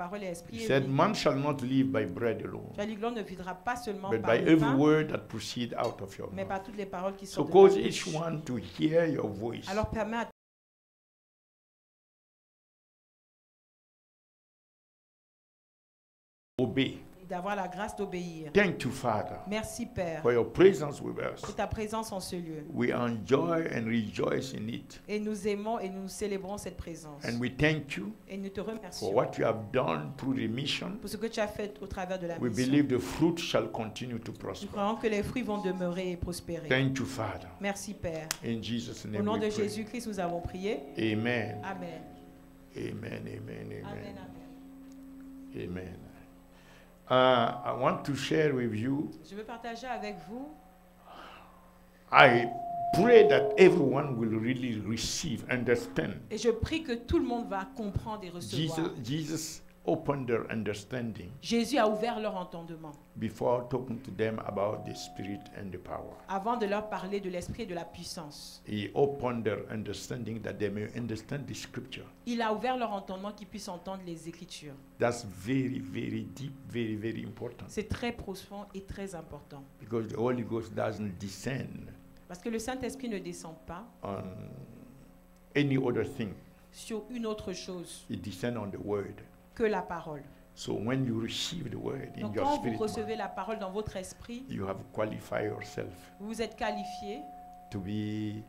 parole est esprit He et said, vie. man shall not live by bread alone, Tu as dit, l'homme ne vivra pas seulement but par by le every pain, word that proceeds out of your mais mouth. par toutes les paroles qui So sortent de cause ta each bouche. one to hear your voice. Alors permets à Obey. d'avoir la grâce d'obéir. Thank you, Father, Merci Père for your presence with us. pour ta présence en ce lieu. We enjoy and rejoice in it. Et nous aimons et nous célébrons cette présence. And we thank you Et nous te for remercions what you have done through the mission. pour ce que tu as fait au travers de la We mission. believe the fruit shall continue to Nous prosper. croyons que les fruits vont demeurer et prospérer. Thank you, Father. Merci Père. In Jesus' Au name nom we de pray. Jésus-Christ, nous avons prié. Amen. Amen. Amen. Amen. Amen. Amen. Amen. Amen. I want to share with you. Je veux partager avec vous. I pray that everyone will really receive, understand. Et je prie que tout le monde va comprendre et recevoir. Jesus opened their understanding Jésus a ouvert leur entendement before talking to them about the Spirit and the power. avant de leur parler de l'esprit et de la puissance. He opened their understanding that they may understand the Scripture. Il a ouvert leur entendement qu'ils puissent entendre les Écritures. That's very, very deep, very, very important. C'est très profond et très important. Because the Holy Ghost doesn't descend Parce que le Saint-Esprit ne descend pas on any other thing. sur une autre chose It descends on the Word. que la parole. So when you receive the Word in Donc your quand vous spirit, recevez la parole dans votre esprit, you have qualified yourself vous êtes qualifié to be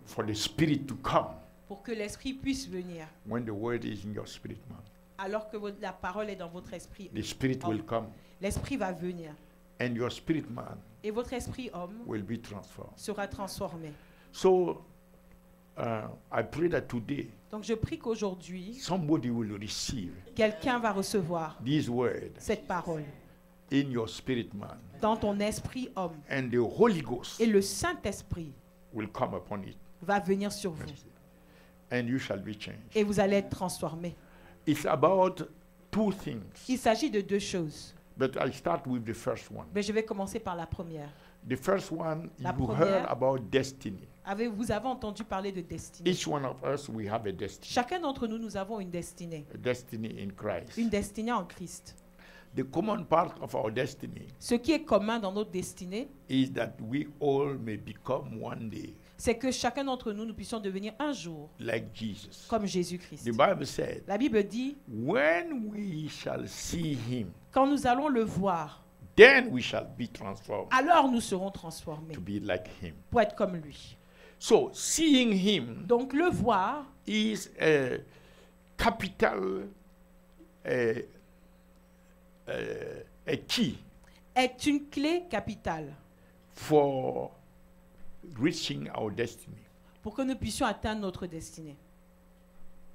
for the Spirit to come pour que l'esprit puisse venir. when the Word is in your spirit, man. Alors que la parole est dans votre esprit, The Spirit will come, l'esprit va venir. and your spirit, man, Et votre esprit homme will be transformed. sera transformé. So I pray that today Donc je prie qu'aujourd'hui, somebody will receive quelqu'un va recevoir these words cette parole in your spirit, man, dans ton esprit homme. and the Holy Ghost Et le Saint-Esprit will come upon it, va venir sur vous. and you shall be changed. Et vous allez être transformés. It's about two things, Il s'agit de deux choses. but I start with the first one. Mais je vais commencer par la première. The first one, La you première. heard about destiny. Vous avez entendu parler de destinée. Each one of us, we have a destiny. Chacun d'entre nous, nous avons une destinée. A destiny in Christ. Une destinée en Christ. The common part of our destiny Ce qui est commun dans notre destinée, is that we all may become one day c'est que chacun d'entre nous, nous puissions devenir un jour like Jesus. comme Jésus-Christ. The Bible said, La Bible dit, when we shall see him, quand nous allons le voir, then we shall be transformed alors nous serons transformés to be like him. pour être comme lui. So seeing him Donc le voir is a capital, a key est une clé capitale for reaching our destiny. pour que nous puissions atteindre notre destinée.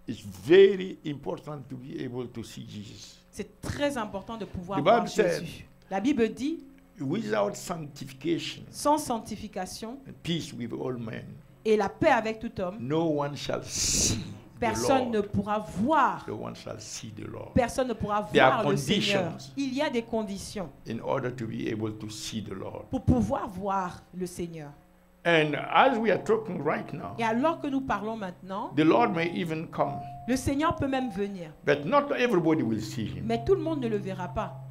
It's very important to be able to see Jesus. C'est très important de pouvoir The voir Bible said- Jésus. La Bible dit, Without sanctification sans sanctification and peace with all men, et la paix avec tout homme, no one shall see the personne ne Lord. pourra voir. No one shall see the Lord. Personne ne pourra There are voir le Seigneur. conditions. Il y a des conditions In order to be able to see the Lord. pour pouvoir voir le Seigneur. And as we are talking right now, Et alors que nous parlons maintenant, the Lord may even come, le Seigneur peut même venir. but not everybody will see him. Mais tout le monde ne le verra pas.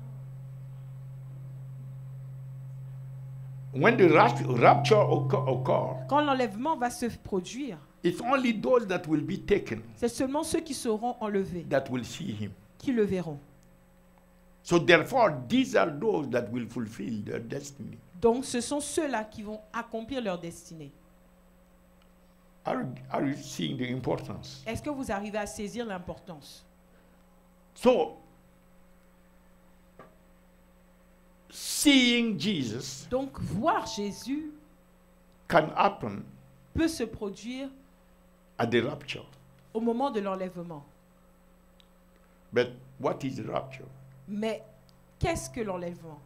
When the rapture occurs, Quand l'enlèvement va se produire, it's only those that will be taken c'est seulement ceux qui seront enlevés that will see him. qui le verront. So therefore, these are those that will fulfill their destiny. Donc ce sont ceux-là qui vont accomplir leur destinée. Are you seeing the importance? Est-ce que vous arrivez à saisir l'importance? So, seeing Jesus Donc voir Jésus can happen peut se produire at the rapture. au moment de l'enlèvement. But what is the rapture? Mais qu'est-ce que l'enlèvement?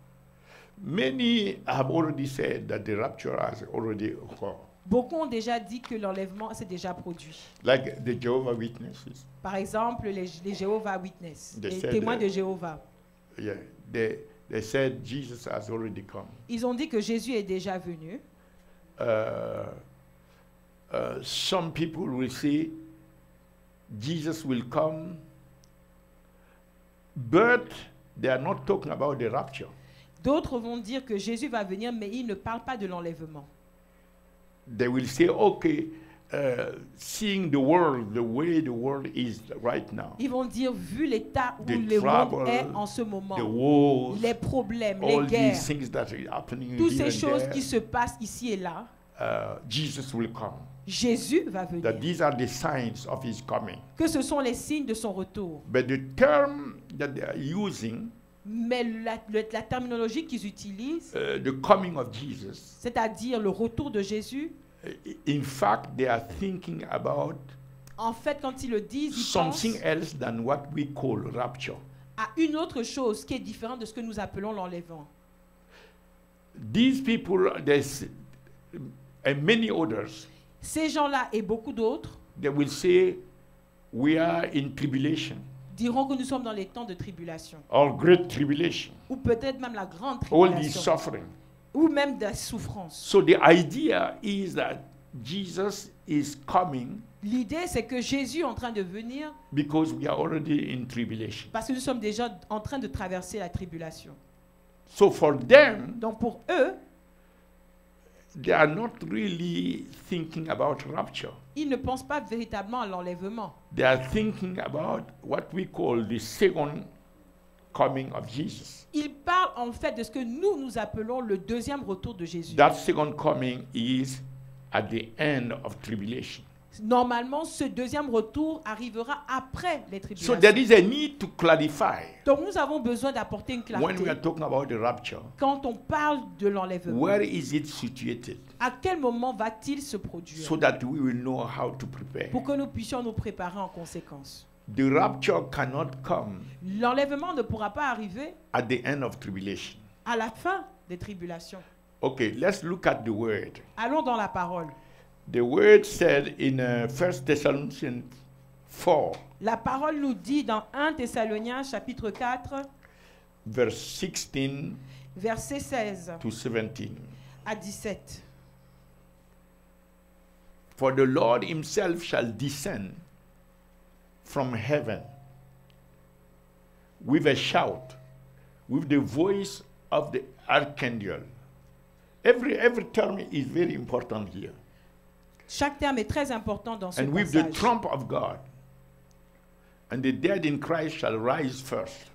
Many have already said that the rapture has already occurred. Beaucoup ont déjà dit que l'enlèvement s'est déjà produit. Like the Jehovah Witnesses. Par exemple, les Jéhovah Witness, They les said témoins that- de Jéhovah. Yeah, they said Jesus has already come. Ils ont dit que Jésus est déjà venu. Some people will say Jesus will come, but they are not talking about the rapture. D'autres vont dire que Jésus va venir, mais ils ne parlent pas de l'enlèvement. They will say, okay, seeing the world the way the world is right now, Ils vont dire, vu l'état où The le monde trouble, est en ce moment, the wars, les problèmes, all les guerres, these things that are happening toutes here ces and choses there, qui se passent ici et là, Jesus will come. Jésus va That venir. these are the signs of his coming. Que ce sont les signes de son retour. But the term that they are using, Mais la terminologie qu'ils utilisent, the coming of Jesus, c'est-à-dire le retour de Jésus, in fact, they are thinking about en fait, quand ils le disent, ils something pensent else than what we call rapture. à une autre chose qui est différente de ce que nous appelons l'enlèvement. These people, there's and many others, Ces gens-là et beaucoup d'autres they will say, we are in tribulation, diront que nous sommes dans les temps de tribulation, or great tribulation, ou peut-être même la grande all these tribulation, suffering. ou même de la souffrance. So the idea is that Jesus is coming L'idée, c'est que Jésus est en train de venir because we are already in tribulation. parce que nous sommes déjà en train de traverser la tribulation. So for them, Donc pour eux, they are not really thinking about rapture. ils ne pensent pas véritablement à l'enlèvement. They are thinking about what we call the second coming of Jesus. Ils parlent en fait de ce que nous appelons le deuxième retour de Jésus. That second coming is at the end of tribulation. Normalement, ce deuxième retour arrivera après les So tribulations. there is a need to clarify Donc nous avons besoin d'apporter une when we clarté. are talking about the rapture. Quand on parle de l'enlèvement, Where is it situated? à quel moment va-t-il se produire So that we will know how to prepare. pour que nous puissions nous préparer en conséquence? The rapture cannot come L'enlèvement ne pourra pas arriver at the end of tribulation. à la fin des tribulations. Okay, let's look at the word. Allons dans la parole. The word said in 1 Thessalonians 4, La parole nous dit dans 1 Thessaloniens chapitre 4, verse 16 verset 16 to 17. à 17. For the Lord himself shall descend from heaven with a shout, with the voice of the archangel. Every term is very important here. Chaque terme est très important dans ce And with the passage. trump of God, and the dead in Christ shall rise first.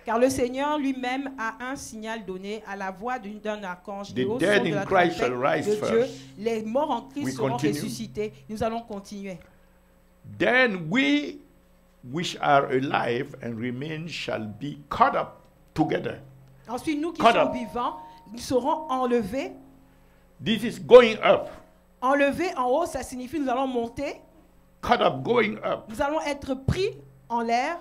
Car le Seigneur lui-même a un signal donné à la voix d'un archange. The Et au dead son de in la Christ shall trompette rise de Dieu, first. les morts en Christ We seront continue. ressuscités. Nous allons continuer. Then we which are alive and remain shall be caught up together. Ensuite, nous qui Caught sommes up. vivants, nous serons enlevés. This is going up. Enlevés en haut, ça signifie nous allons monter. Caught up, going up Nous allons être pris en l'air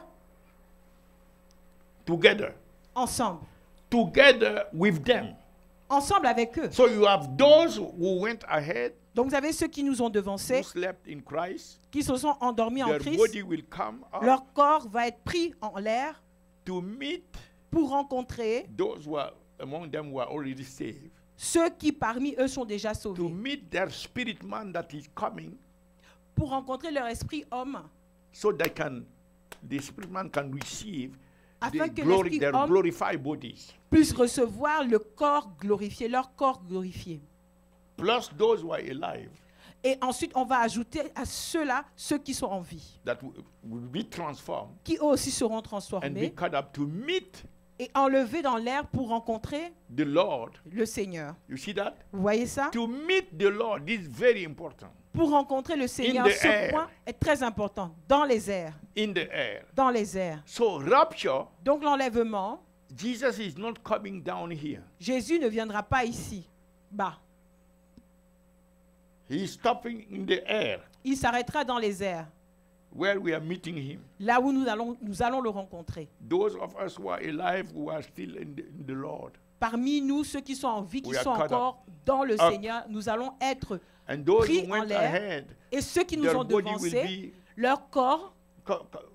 together. ensemble. Together with them. Ensemble avec eux. So you have those who went ahead, Donc vous avez ceux qui nous ont who devancés, slept in Christ. qui se sont endormis en Their Christ. body will come up Leur corps va être pris en l'air to meet pour rencontrer those who are among them who are already saved. ceux qui parmi eux sont déjà To sauvés. meet their spirit man that is coming, Pour rencontrer leur esprit homme, so the spirit man can receive afin que their l'esprit homme glorified bodies. puisse recevoir le corps glorifié, leur corps glorifié. Plus those who are alive Et ensuite, on va ajouter à ceux-là, ceux qui sont en vie, that will be transformed qui eux aussi seront and be transformés caught up to meet et enlevés dans l'air pour rencontrer the Lord. le Seigneur. You see that? Vous voyez ça? To meet the Lord, this is very important. Pour rencontrer le Seigneur, the ce air. point est très important. Dans les airs. In the air. Dans les airs. So rapture, Donc l'enlèvement, Jesus is not coming down here. Jésus ne viendra pas ici, bas. He is stopping in the air Il s'arrêtera dans les airs, where we are meeting him. là où nous allons le rencontrer. Those of us who are alive, who are still in the Lord. Parmi nous, ceux qui sont en vie, qui We are sont caught encore dans le Up. Seigneur, nous allons être And those pris who en went l'air. ahead, Et ceux qui nous their ont body will devancés, be leur corps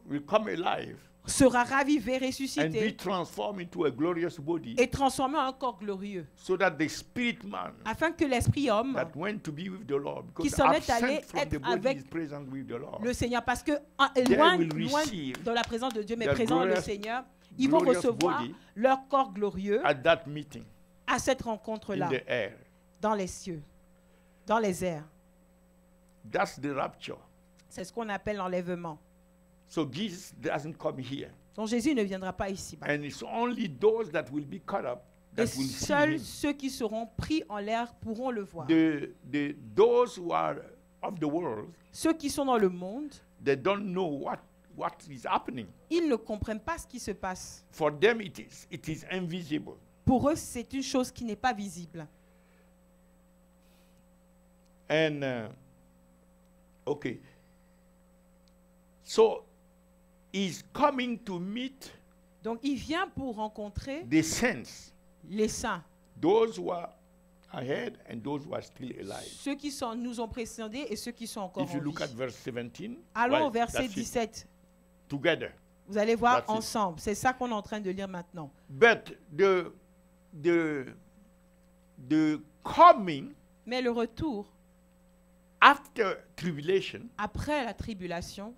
will come alive. sera ravivé, and be ressuscité transformed into a glorious body, et transformé en un corps glorieux, so that the spirit man afin que l'esprit homme that went to be with the Lord, qui because s'en est allé absent from the être body avec is present with the Lord. le Seigneur, parce que They loin, will loin receive dans la présence de Dieu, mais their présent le glorious- Seigneur, ils vont glorious recevoir body leur corps glorieux At that meeting à cette in rencontre-là, the air. dans les cieux, dans les airs. That's the rapture. C'est ce qu'on appelle l'enlèvement. So Jesus doesn't come here. Donc Jésus ne viendra pas ici. And it's only those that will be caught up that Et will see seuls him. ceux qui seront pris en l'air pourront le voir. Those who are of the world, Ceux qui sont dans le monde, they don't know what is happening. ils ne comprennent pas ce qui se passe. For them, it is invisible. Pour eux, c'est une chose qui n'est pas visible. And okay, so he's coming to meet Donc il vient pour rencontrer the saints, les saints, those who are ahead and those who are still alive. ceux qui nous ont précédés et ceux qui sont encore If you en look at vie. verse 17, Allons right, au verset that's it. 17. Together. Vous allez voir That's it. ensemble. C'est ça qu'on est en train de lire maintenant. But the coming Mais le retour after tribulation, après la tribulation,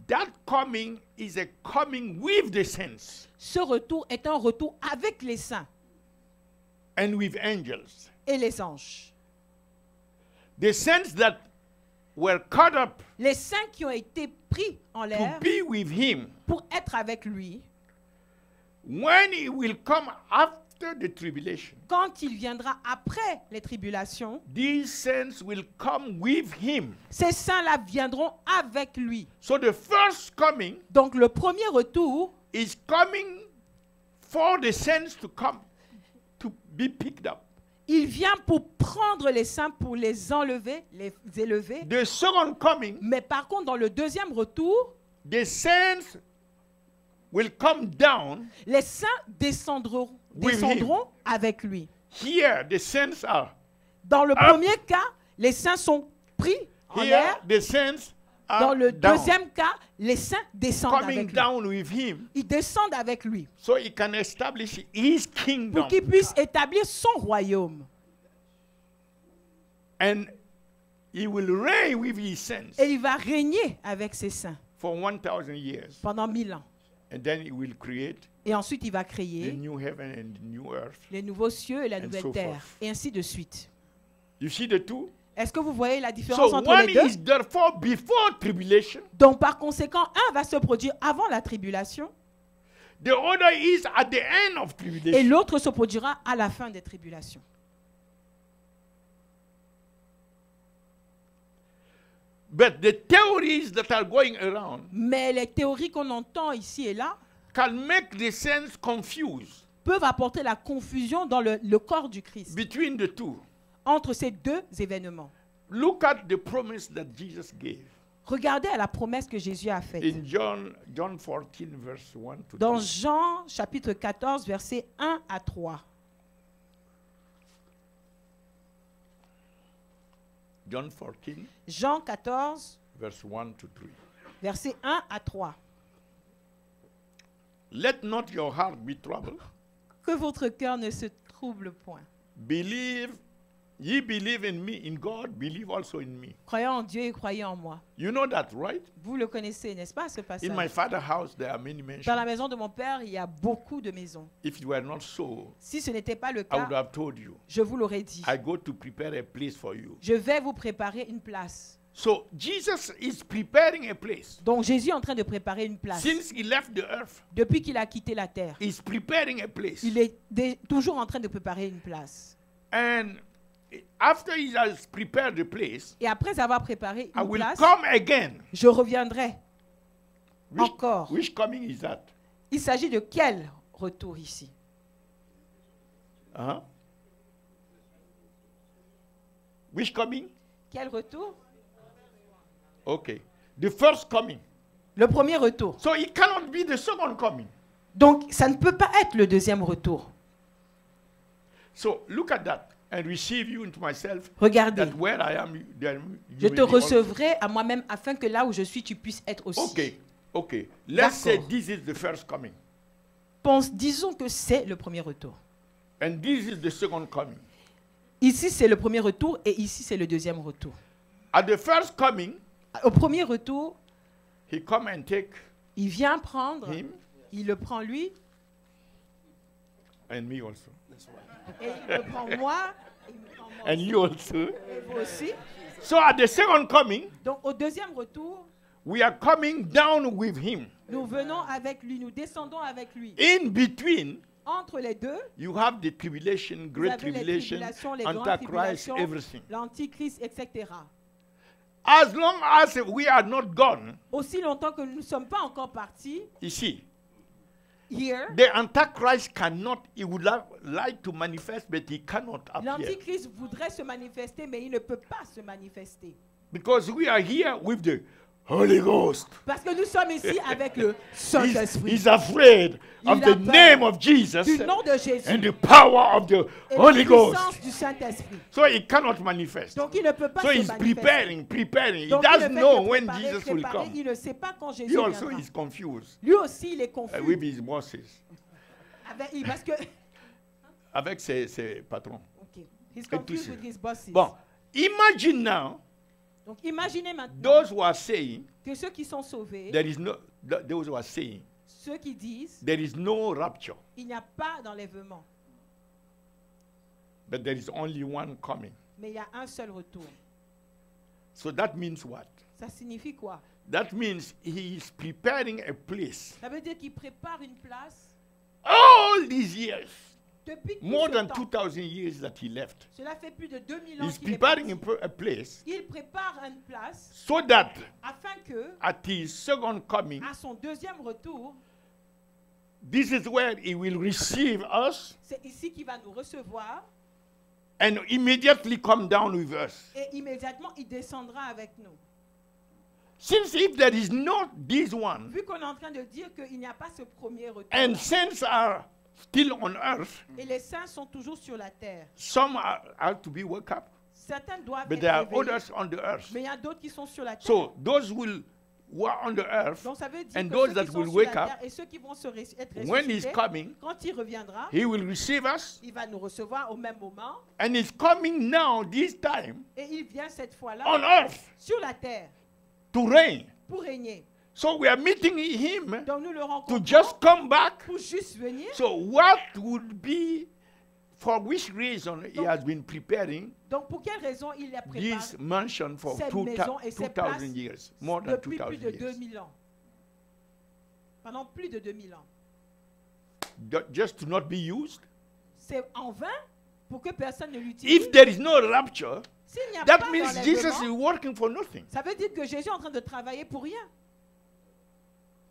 that coming is a coming with the saints ce retour est un retour avec les saints and with angels. et les anges. The saints that were caught up Les saints qui ont été pris en to l'air be with him pour être avec lui, when he will come after the tribulation. quand il viendra après les tribulations, These saints will come with him. ces saints-là viendront avec lui. So the first coming Donc le premier retour, is coming for the saints to come to be picked up. il vient pour prendre les saints, pour les enlever, les élever. The second coming, Mais par contre, dans le deuxième retour, the saints will come down. les saints descendront With avec lui. Here, the saints are. Dans le Up. premier cas, les saints sont pris en Here, l'air. the saints Dans are le down, deuxième cas, les saints descendent coming avec lui. down with him, Ils descendent avec lui so he can establish his kingdom. pour qu'il puisse établir son royaume. And he will reign with his saints Et il va régner avec ses saints for 1,000 years. pendant 1000 ans. And then he will create Et ensuite, il va the créer new heaven and the new earth. les nouveaux cieux et la And nouvelle so terre. forth. Et ainsi de suite. You see the two? Est-ce que vous voyez la différence So entre one les deux? is therefore before tribulation, Donc, par conséquent, un va se produire avant la tribulation the other is at the end of et tribulation. l'autre se produira à la fin des tribulations. But the theories that are going around Mais les théories qu'on entend ici et là can make the saints confused peuvent apporter la confusion dans le corps du Christ between the two. entre ces deux événements. Look at the promise that Jesus gave Regardez à la promesse que Jésus a faite. in John 14, verse 1 to Dans 3. Jean chapitre 14, versets 1 à 3. John 14, Jean 14, verse 1 to 3. versets 1 à 3. Let not your heart be troubled. Que votre cœur ne se trouble point. Ye believe in me, in God, believe also in me. Croyez en Dieu et croyez en moi. You know that, right? Vous le connaissez, n'est-ce pas, ce In passage? my father's house, there are many Dans la mansions. maison de mon père, il y a beaucoup de maisons. If it were not so, Si ce n'était pas le I would cas, have told you. je vous l'aurais dit. I go to prepare a place for you. Je vais vous préparer une place. So Jesus is preparing a place. Donc Jésus est en train de préparer une place. Since he left the earth, Depuis qu'il a quitté la terre, he's preparing a place. il est toujours en train de préparer une place. And after he has prepared the place, Et après avoir préparé I une will place, come again. je reviendrai Which, encore. which coming is that? Il s'agit de quel retour ici? Uh-huh. Which coming? Quel retour? Okay. The first coming. Le premier retour. So it cannot be the second coming. Donc ça ne peut pas être le deuxième retour. So look at that and receive you into myself. Regardez, That where I am, there you je will te be also. recevrai à moi-même afin que là où je suis, tu puisses être aussi. Okay. Okay, let's say D'accord. this is the first coming. Disons que c'est le premier retour. And this is the second coming. Ici, c'est le premier retour et ici, c'est le deuxième retour. At the first coming, Au premier retour, he come and take il vient prendre, him il le prend lui and me also. et il me prend moi, il me prend moi And aussi, you also. et vous aussi. So at the second coming, Donc au deuxième retour, we are coming down with him. nous venons avec lui, nous descendons avec lui. In between, Entre les deux, you have the tribulation, vous great avez les tribulation, tribulations, les grandes Antichrist, tribulations, everything. l'antichrist, etc. As long as we are not gone, Aussi longtemps que nous ne sommes pas encore partis, you see, here, the Antichrist cannot, he would like to manifest, but he cannot appear. l'antichrist voudrait se manifester, mais il ne peut pas se manifester. Because we are here with the Holy Ghost. Parce que nous sommes ici avec le Saint-Esprit. He's afraid of Il a the peur name of Jesus Du nom de Jésus and the power of the et Holy la puissance Ghost. du Saint-Esprit. So he cannot manifest. Donc il ne peut pas So se he's manifester. preparing. He Donc il doesn't ne fait know que when préparer, Jesus will préparer. come. Il ne sait pas quand He Jésus also viendra. is confused Lui aussi, il est confus. with his bosses, Parce que, avec ses patrons. okay. He's tout confused ça. with his bosses. Bon, imagine now Donc imaginez maintenant those who are saying que ceux qui sont sauvés, there is no, those who are saying ceux qui disent there is no rapture, il n'y a pas d'enlèvement, but there is only one coming. mais il y a un seul retour. So that means what? Ça signifie quoi? That means he is preparing a place. Ça veut dire qu'il prépare une place All these years, depuis tout more ce than temps. 2000 years that he left, Cela fait plus de 2000 ans he's qu'il est preparing parti. a place Il prépare une place so that afin que, at his second coming, à son deuxième retour, this is where he will receive us c'est ici qu'il va nous recevoir and immediately come down with us. et immédiatement il descendra avec nous. Since if there is not this one, Vu qu'on est en train de dire qu'il n'y a pas ce premier retour and saints are still on earth, et les saints sont toujours sur la terre, some are to be woke up, certains doivent but être there are réveillés, others on the earth. mais il y a d'autres qui sont sur la terre. So those who are on the earth, Donc ça veut dire and que those ceux that qui sont will sur wake la up, terre et ceux qui vont être when he's ressuscités, coming, quand il reviendra, he will receive us, il va nous recevoir au même moment and he's coming now this time et il vient cette fois-là on earth sur la terre to reign. pour régner. So we are meeting him Donc nous le to rencontrons just come back. pour juste venir. So what would be, for which reason he has been preparing Donc pour quelle raison il la prépare this mansion for cette maison et ces 2,000 years, more than depuis plus 2,000 de years, 2000 ans. Pendant plus de 2000 ans. just to not be used? C'est en vain pour que personne ne l'utilise. If there is no rapture, S'il n'y a that pas means Jesus is d'enlèvement, working for nothing. ça veut dire que Jésus est en train de travailler pour rien.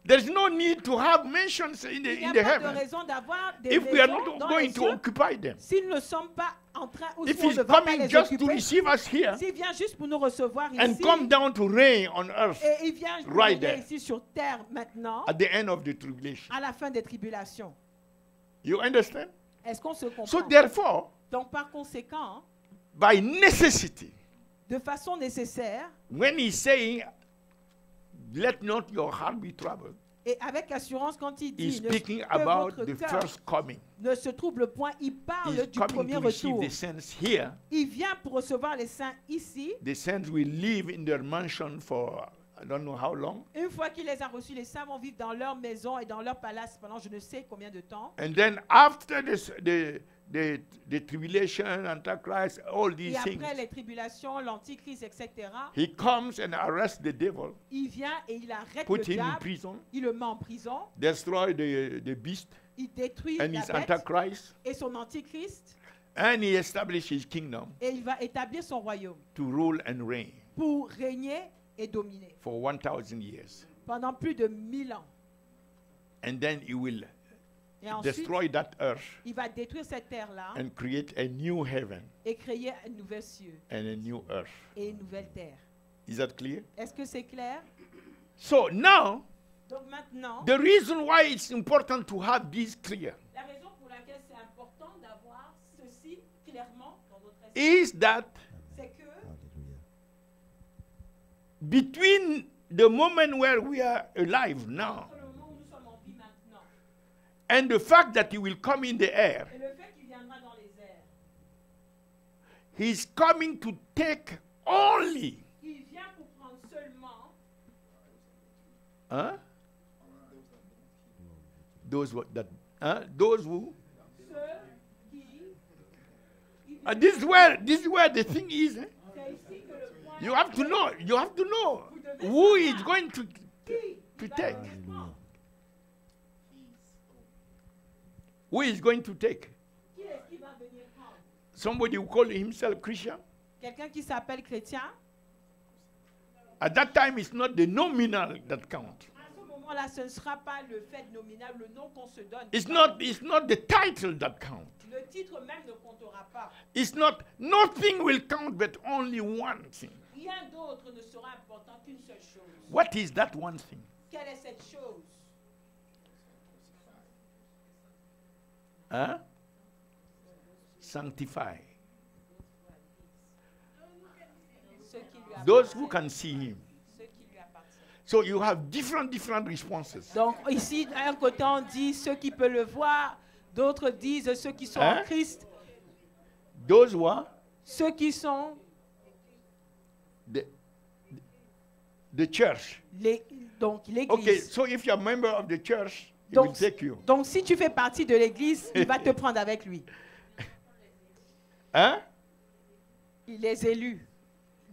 There's no need to have mansions Il n'y in a the pas de heaven raison d'avoir des if we are maisons not dans going les to cieux occupy them. si nous ne sommes pas en train ou If si on he's ne va pas coming les just to occuper. receive us here S'il vient juste pour nous recevoir and ici come down to reign on earth et il vient right venir there. ici sur terre maintenant at the end of the tribulation. à la fin des tribulations. You understand? Est-ce qu'on se comprend? So therefore, Donc par conséquent, by necessity, de façon nécessaire when he's saying, let not your heart be troubled, et avec assurance quand il he's dit speaking que about votre the cœur first coming. ne se trouble point, il parle He's du coming premier to receive retour. the saints here. Il vient pour recevoir les saints ici. The saints will live in their mansion for I don't know how long. Une fois qu'il les a reçus, les saints vont vivre dans leur maison et dans leur palace pendant je ne sais combien de temps. And then after this, the tribulation, Antichrist, all Et these things, après les tribulations, l'antichrist, etc., he comes and arrests the devil, il vient et il arrête put le him in diable, prison, il le met en prison, destroy the beast il détruit and la his bête Antichrist, et son antichrist and he establishes his kingdom et il va établir son royaume to rule and reign pour régner et dominer for 1,000 years. pendant plus de 1000 ans. And then he will Et ensuite, destroy that earth il va détruire cette terre-là and create a new heaven et créer un nouvel cieux and a new earth. et une nouvelle terre. Is that clear? Est-ce que c'est clair? So now, Donc maintenant, the reason why it's important to have this clear la raison pour laquelle c'est important d'avoir ceci clairement dans notre esprit, is that c'est que between the moment where we are alive now, Entre le moment où nous sommes en vie maintenant, and the fact that he will come in the air, et le fait qu'il viendra dans les airs, he's coming to take only. il vient pour prendre seulement Huh? Those who. ceux qui... This is where the thing is. Eh? C'est ici que le point You have to know. You have to know Vous devez who savoir is going to qui to va take. venir prendre. Who is going to take? Qui est-ce qui va venir prendre? Somebody who call himself Christian. Quelqu'un qui s'appelle chrétien? At that time, it's not the nominal that count. À ce moment-là, ce ne sera pas le fait nominal, le nom qu'on se donne. It's not the title that count. Le titre même ne comptera pas. It's not, nothing will count but only one thing. Rien d'autre ne sera important qu'une seule chose. What is that one thing? Quelle est cette chose? Huh? Sanctify. Ce qui lui appartient. Those who can see him. Ce qui lui appartient. So you have different responses. Donc ici, d'un côté, on dit ceux qui peuvent le voir, d'autres disent ceux qui sont Hein? en Christ, Those who are ceux qui sont the church. donc Okay, l'Église. so if you're a member of the church, he will Donc, take you. donc si tu fais partie de l'Église, il va te prendre avec lui. Huh? Les élus.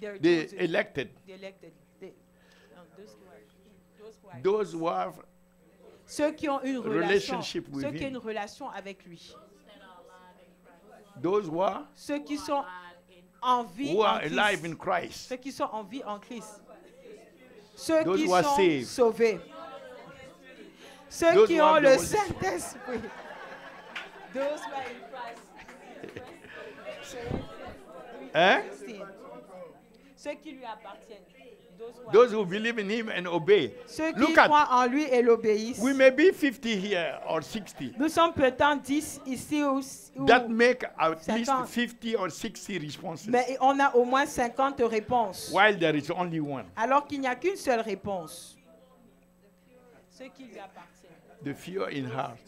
The elected. The elected. No, those who are- Those who have ceux qui ont une relation, relationship with ceux qui ont him. une relation avec lui, those who are ceux qui sont en vie who en are alive Christ, in Christ. ceux qui sont en vie en Christ, ceux Those qui who are sont saved. sauvés, ceux Those qui who ont have le the Holy Spirit. Saint-Esprit. Those who are in Christ. Eh? Ceux qui lui appartiennent. Those who believe in him and obey. Ceux qui Look at, croient en lui et l'obéissent. we may be 50 here or 60. Nous sommes peut-être 10 ici ou That make at least 50. 50 or 60 responses. mais on a au moins 50 réponses. While there is only one. Alors qu'il n'y a qu'une seule réponse. Ceux qui lui appartiennent. The fear in heart.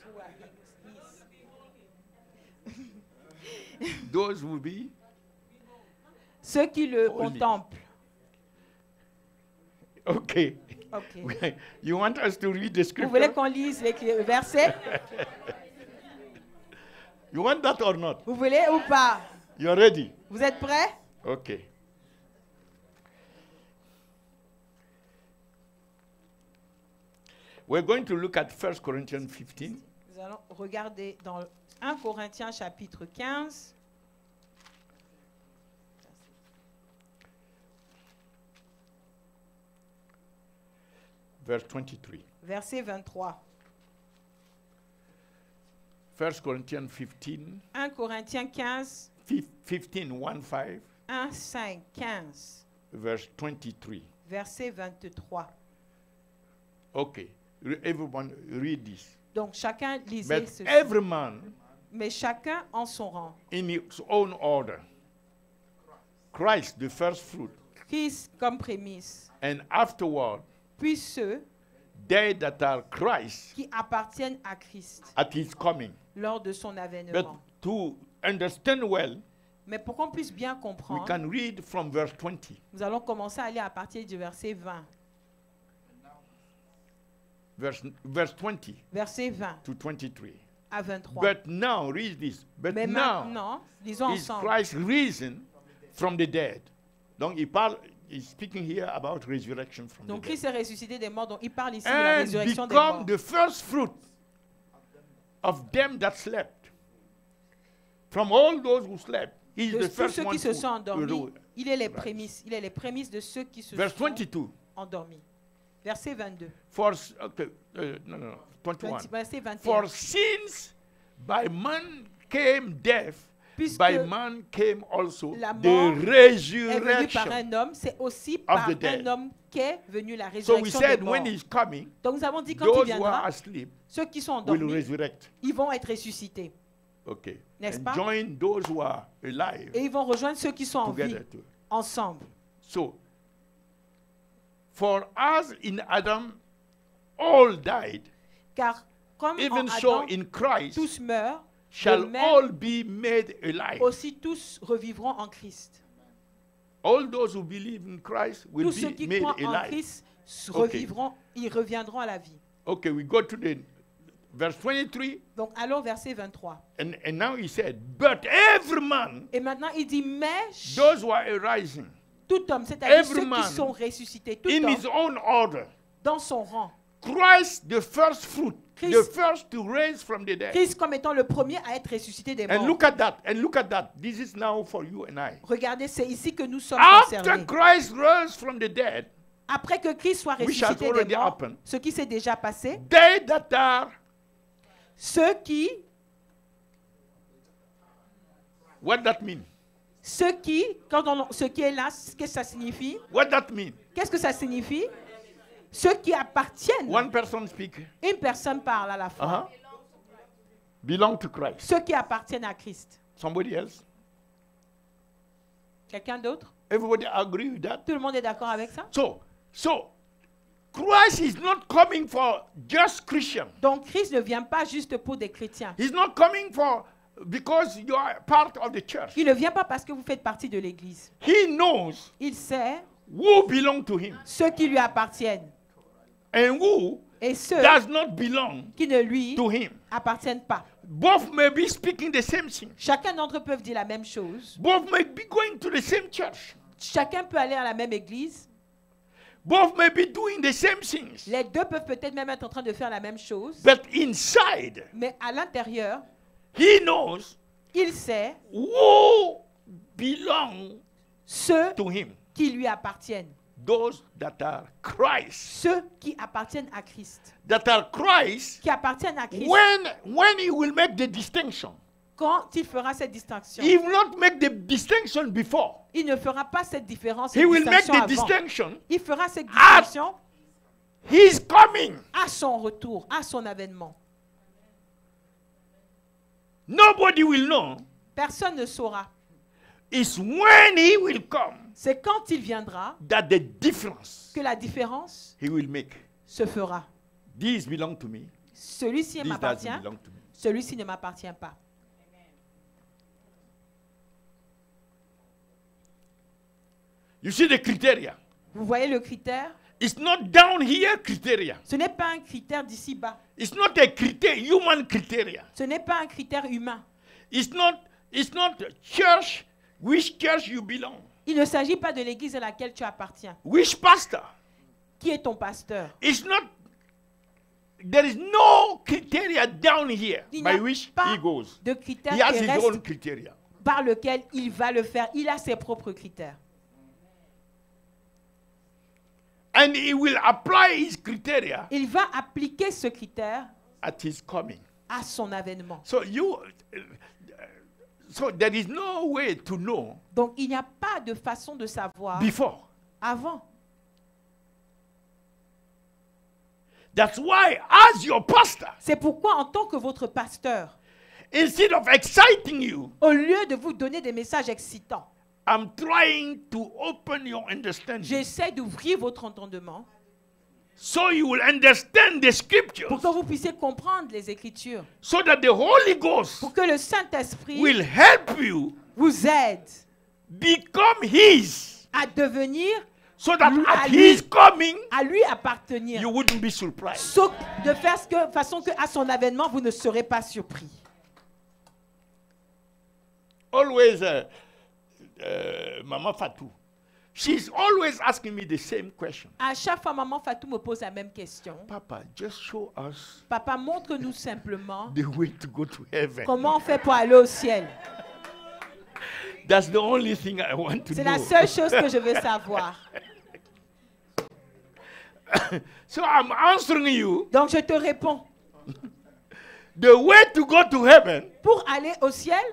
Those who be Ceux qui le Holy. contemplent. okay. Ok. You want us to read the Vous voulez scripture? qu'on lise les versets? You want that or not? Vous voulez ou pas? You're ready? Vous êtes prêts? Okay. We're going to look at 1 Corinthians 15. Nous allons regarder dans 1 Corinthiens chapitre 15. Verse 23. Verset 23. 1 Corinthians 15, 1 Corinthiens 15, 15, 1, 5, 1, 5, 15. verse 23. Verset 23. Okay. Everyone read this. Donc chacun lisait But ceci. every man Mais chacun en son rang. in his own order. Christ, the first fruit, Christ comme prémisse. and afterward, Puis ceux they that are Christ qui appartiennent à Christ at his coming. lors de son But avènement. to understand well, Mais pour qu'on puisse bien we comprendre, can read from verse 20. nous allons commencer à lire à partir du verset 20. Verse 20 Verset 20 to 23. à 23. But now, read this. But Mais now maintenant, lisons is ensemble. Christ risen from the dead. Donc, he's speaking here about resurrection from Donc the Christ dead. est ressuscité des morts, donc il parle ici de la And résurrection des morts. become the first fruit of them that slept. From all those who slept, he's De the tous first ceux one qui se sont to endormis, arose. il est les Right. prémices. Il est les prémices de ceux qui se Verse sont 22. endormis. Verset 22. No, 21. Verset 21. For since by man came death, Puisque by man came also la the mort est venue resurrection. par un homme, c'est aussi par the dead. un homme qu'est venue la So we résurrection des said morts. when he's coming, Donc nous avons dit quand il those who are viendra, asleep ceux qui sont will endormis, resurrect. ils vont être ressuscités. Okay. N'est-ce And pas? join those who are alive Et ils vont rejoindre ceux qui sont en vie together too. ensemble. So For as in Adam all died, Car comme en even so Adam, in Christ tous meurent, shall de même, all be made alive. aussi tous revivront en Christ. All those who believe in Christ will Tous ceux be qui made croient en alive. Christ Ok. revivront, ils reviendront à la vie. Okay, we go to the verse 23, Donc allons au verset 23. and now he said, but every man, Et maintenant il dit, mais those who are arising, tout homme, c'est-à-dire every ceux man qui sont ressuscités, tout in homme his own order, dans son rang. Christ the first fruit, Christ- the first to raise from the dead. Christ comme étant le premier à être ressuscité des And morts. look at that, and look at that. This is now for you and I. Regardez, c'est ici que nous sommes After concernés. Christ rose from the dead, Après que Christ soit Which has ressuscité des already morts, happened. ce qui s'est déjà passé, they that are, ceux qui, what that mean? ce qui est là, qu'est-ce que ça signifie? What that mean? Qu'est-ce que ça signifie? Ceux qui appartiennent. One person speak. Une personne parle à la fois. Uh-huh. Belong to Christ. Ceux qui appartiennent à Christ. Somebody else? Quelqu'un d'autre? Everybody agree with that? Tout le monde est d'accord avec ça? So Christ is not coming for just Christian. Donc Christ ne vient pas juste pour des chrétiens. He's not coming for because you are part of the church. Il ne vient pas parce que vous faites partie de l'Église. He knows Il sait who belong to him ceux qui lui appartiennent and who et ceux does not belong qui ne lui to him. appartiennent pas. Both may be speaking the same thing. Chacun d'entre eux peut dire la même chose. Both may be going to the same church. Chacun peut aller à la même église. Both may be doing the same things. Les deux peuvent peut-être même être en train de faire la même chose. But inside, Mais à l'intérieur, he knows il sait who belong ceux to him. qui lui appartiennent. Those that are Christ. Ceux qui appartiennent à Christ. That are Christ. Qui appartiennent à Christ. When he will make the distinction. Quand il fera cette distinction, He will not make the distinction before. il ne fera pas cette différence. He will make distinction the avant. distinction. Il fera cette distinction He's coming. à son retour, à son avènement. Nobody will know. Personne ne saura. It's when he will come C'est quand il viendra that the difference que la différence he will make. se fera. These belong to me. Celui-ci This m'appartient, doesn't belong to me. celui-ci ne m'appartient pas. You see the criteria. Vous voyez le critère? It's not down here criteria. Ce n'est pas un critère d'ici bas. It's not a human criteria. Ce n'est pas un critère humain. It's not church, which church you belong. Il ne s'agit pas de l'église à laquelle tu appartiens. Which pastor. Qui est ton pasteur? It's not, there is no criteria down here Il by n'y a which pas he goes. de critère He has his terrestre own criteria. par lequel il va le faire. Il a ses propres critères. And he will apply his criteria Il va appliquer ce critère at his coming. à son avènement. So there is no way to know Donc il n'y a pas de façon de savoir before. avant. That's why, as your pastor, C'est pourquoi en tant que votre pasteur, instead of exciting you, au lieu de vous donner des messages excitants, I'm trying to open your understanding j'essaie d'ouvrir votre entendement so you will understand the scriptures, pour que vous puissiez comprendre les Écritures, so that the Holy Ghost pour que le Saint-Esprit will help you vous aide become His, à devenir, so that à at lui- His coming, à lui appartenir, you wouldn't be surprised. sauf de faire façon qu'à son avènement, vous ne serez pas surpris. Always, Mama Fatou, she's always asking me the same question. À chaque fois, maman Fatou me pose la même question. Papa, just show us Papa, montre-nous simplement the way to go to heaven. comment on fait pour aller au ciel. That's the only thing I want to C'est know. la seule chose que je veux savoir. So I'm answering you. Donc je te réponds. The way to go to heaven Pour aller au ciel,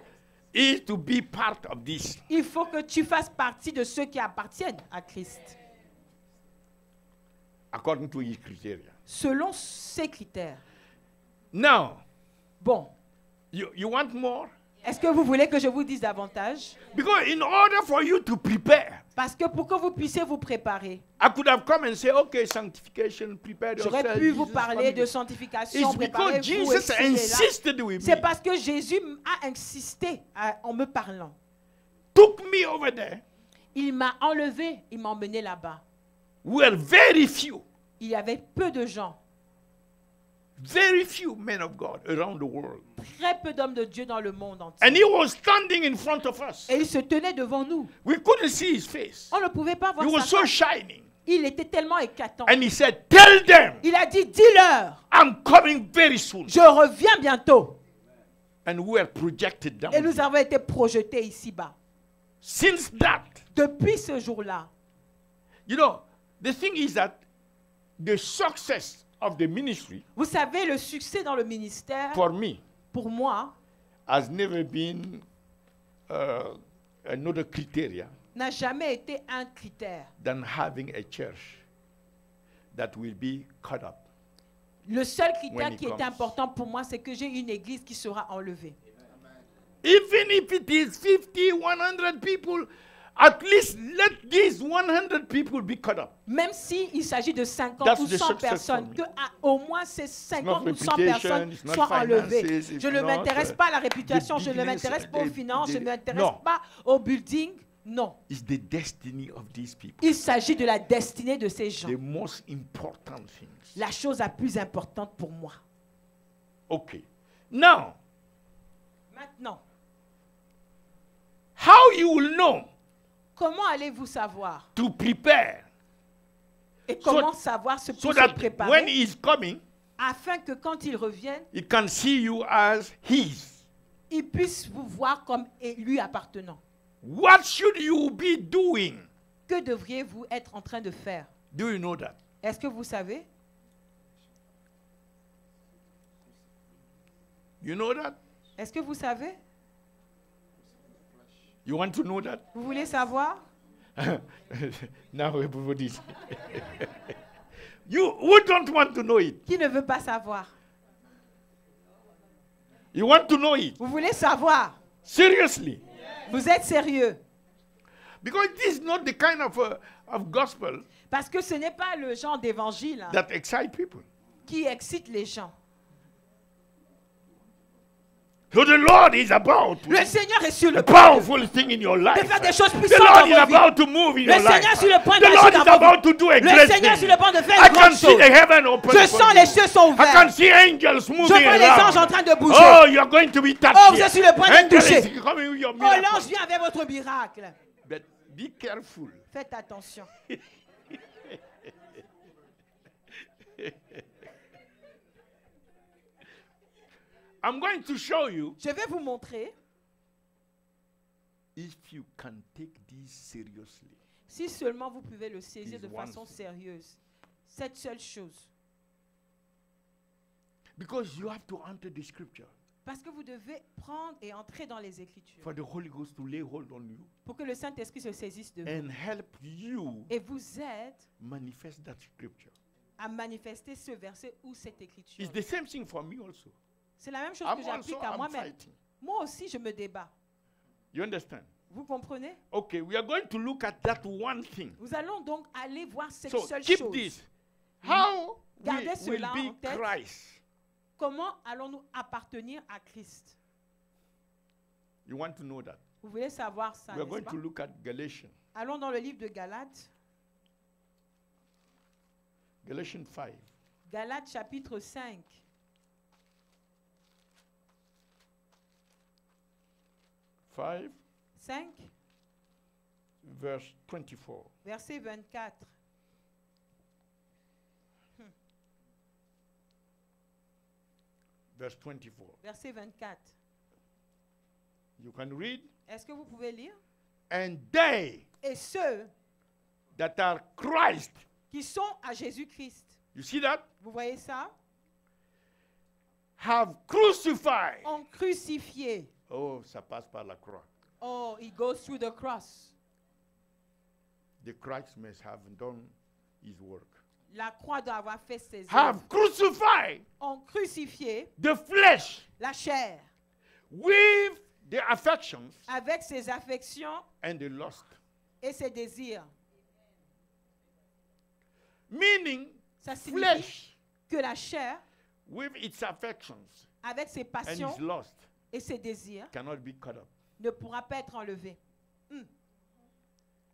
is to be part of this. il faut que tu fasses partie de ceux qui appartiennent à Christ, According to his criteria. selon ses critères. Now, Bon, you want more? est-ce que vous voulez que je vous dise davantage? Because in order for you to prepare Parce que pour que vous puissiez vous préparer, I could have come and said, okay, sanctification, prepare j'aurais yourself. pu vous Jesus parler coming. de sanctification, It's because préparez-vous. Jesus et cela. insisted with me. C'est parce que Jésus a insisté en me parlant. Took me over there. Il m'a enlevé, il m'a emmené là-bas. We were very few. Il y avait peu de gens, Very few men of God around the world. très peu d'hommes de Dieu dans le monde And entier. he was standing in front of us. Et il se tenait devant nous. We couldn't see his face. On ne pouvait pas He voir was sa so face. shining. Il était tellement éclatant. And he said, tell them Il a dit, dis-leur, I'm coming very soon. je reviens bientôt. And we were projected down. Et nous avons été projetés ici-bas. Since that, Depuis ce jour-là, you know, the thing is that the success of the ministry vous savez, le succès dans le ministère, for me pour moi, has never been another criteria n'a jamais été un critère. than having a church that will be cut up. Le seul When critère he qui est comes. important pour moi, c'est que j'ai une église qui sera enlevée. Even if it is 50, 100 people, at least let these 100 people be cut up. Même s'il s'agit de 50 That's ou the 100 success personnes, for me. que au moins ces 50 ou 100 reputation, personnes it's not soient enlevées. finances, it's Je ne not, m'intéresse pas à la réputation, the je ne bigness, m'intéresse pas aux the- finances, je ne the- m'intéresse non. pas au building. Non. It's the destiny of these people. Il s'agit de la destinée de ces gens. The most important things. La chose la plus importante pour moi. Okay. Now, Maintenant, how you will know comment allez-vous savoir? to prepare Et comment savoir ce so pour se that when préparer he is coming, afin que quand ils reviennent, he can see you as his. ils puissent vous voir comme lui appartenant. What should you be doing? Que devriez-vous être en train de faire? Do you know that? Est-ce que vous savez? You know that? Est-ce que vous savez? You want to know that? Vous voulez savoir? Now everybody's. You who don't want to know it? Qui ne veut pas savoir? You want to know it? Vous voulez savoir? Seriously. Vous êtes sérieux? Because this is not the kind of gospel Parce que ce n'est pas le genre d'évangile hein, that excite people. qui excite les gens. So the Lord is about Le Seigneur est sur a le point de powerful thing in your life. de faire des choses The puissantes Lord dans is vos vies. about to move in Le your life. Seigneur est sur le point The Lord d'agir is dans vos about vies. to do a Le great Seigneur est thing. sur le point de faire I une grande can see chose. the heaven open. Je for sens you. les cieux sont I can ouverts. see angels moving Je vois les around. anges en train de bouger. Oh, you are going to be touched. Oh, vous here. êtes sur le point d'être Angel touché. is coming with your Oh, miracle. l'ange vient avec votre miracle. But be careful. Faites attention. I'm going to show you Je vais vous montrer, if you can take this seriously. si seulement vous pouvez le saisir Is de one façon thing. sérieuse, cette seule chose. Because you have to enter the scripture Parce que vous devez prendre et entrer dans les Écritures for the Holy Ghost to lay hold on you pour que le Saint-Esprit se saisisse de vous and help you et vous aide manifest that scripture. à manifester ce verset ou cette Écriture. It's the same thing for me also. C'est la même chose I'm que j'applique also à I'm moi-même. fighting. Moi aussi, je me débat. You understand? Vous comprenez? Okay, we are going to look at that one thing. Nous allons donc aller voir cette So seule keep chose. this. How Gardez we will cela en be tête. Christ? Comment allons-nous appartenir à Christ? You want to know that? Vous voulez savoir ça, We are n'est-ce going pas? to look at Galatians. Allons dans le livre de Galates. Galatians 5. Galates chapitre 5. Five, 5, verse 24. verset 24. Verse 24. Verset 24. You can read. Est-ce que vous pouvez lire? And they Et ceux that are Christ. qui sont à Jésus-Christ. You see that? Vous voyez ça? Have crucified. Ont crucifié. Oh, ça passe par la croix. Oh, it goes through the cross. The Christ must have done his work. La croix doit avoir fait ses œuvres. Have crucified Ont crucifié the flesh la chair with the affections avec ses affections and the lust. et ses désirs. Meaning, Ça signifie flesh que la chair, with its affections avec ses and passions its lust et ses désirs, cannot be cut up. ne pourra pas être enlevée.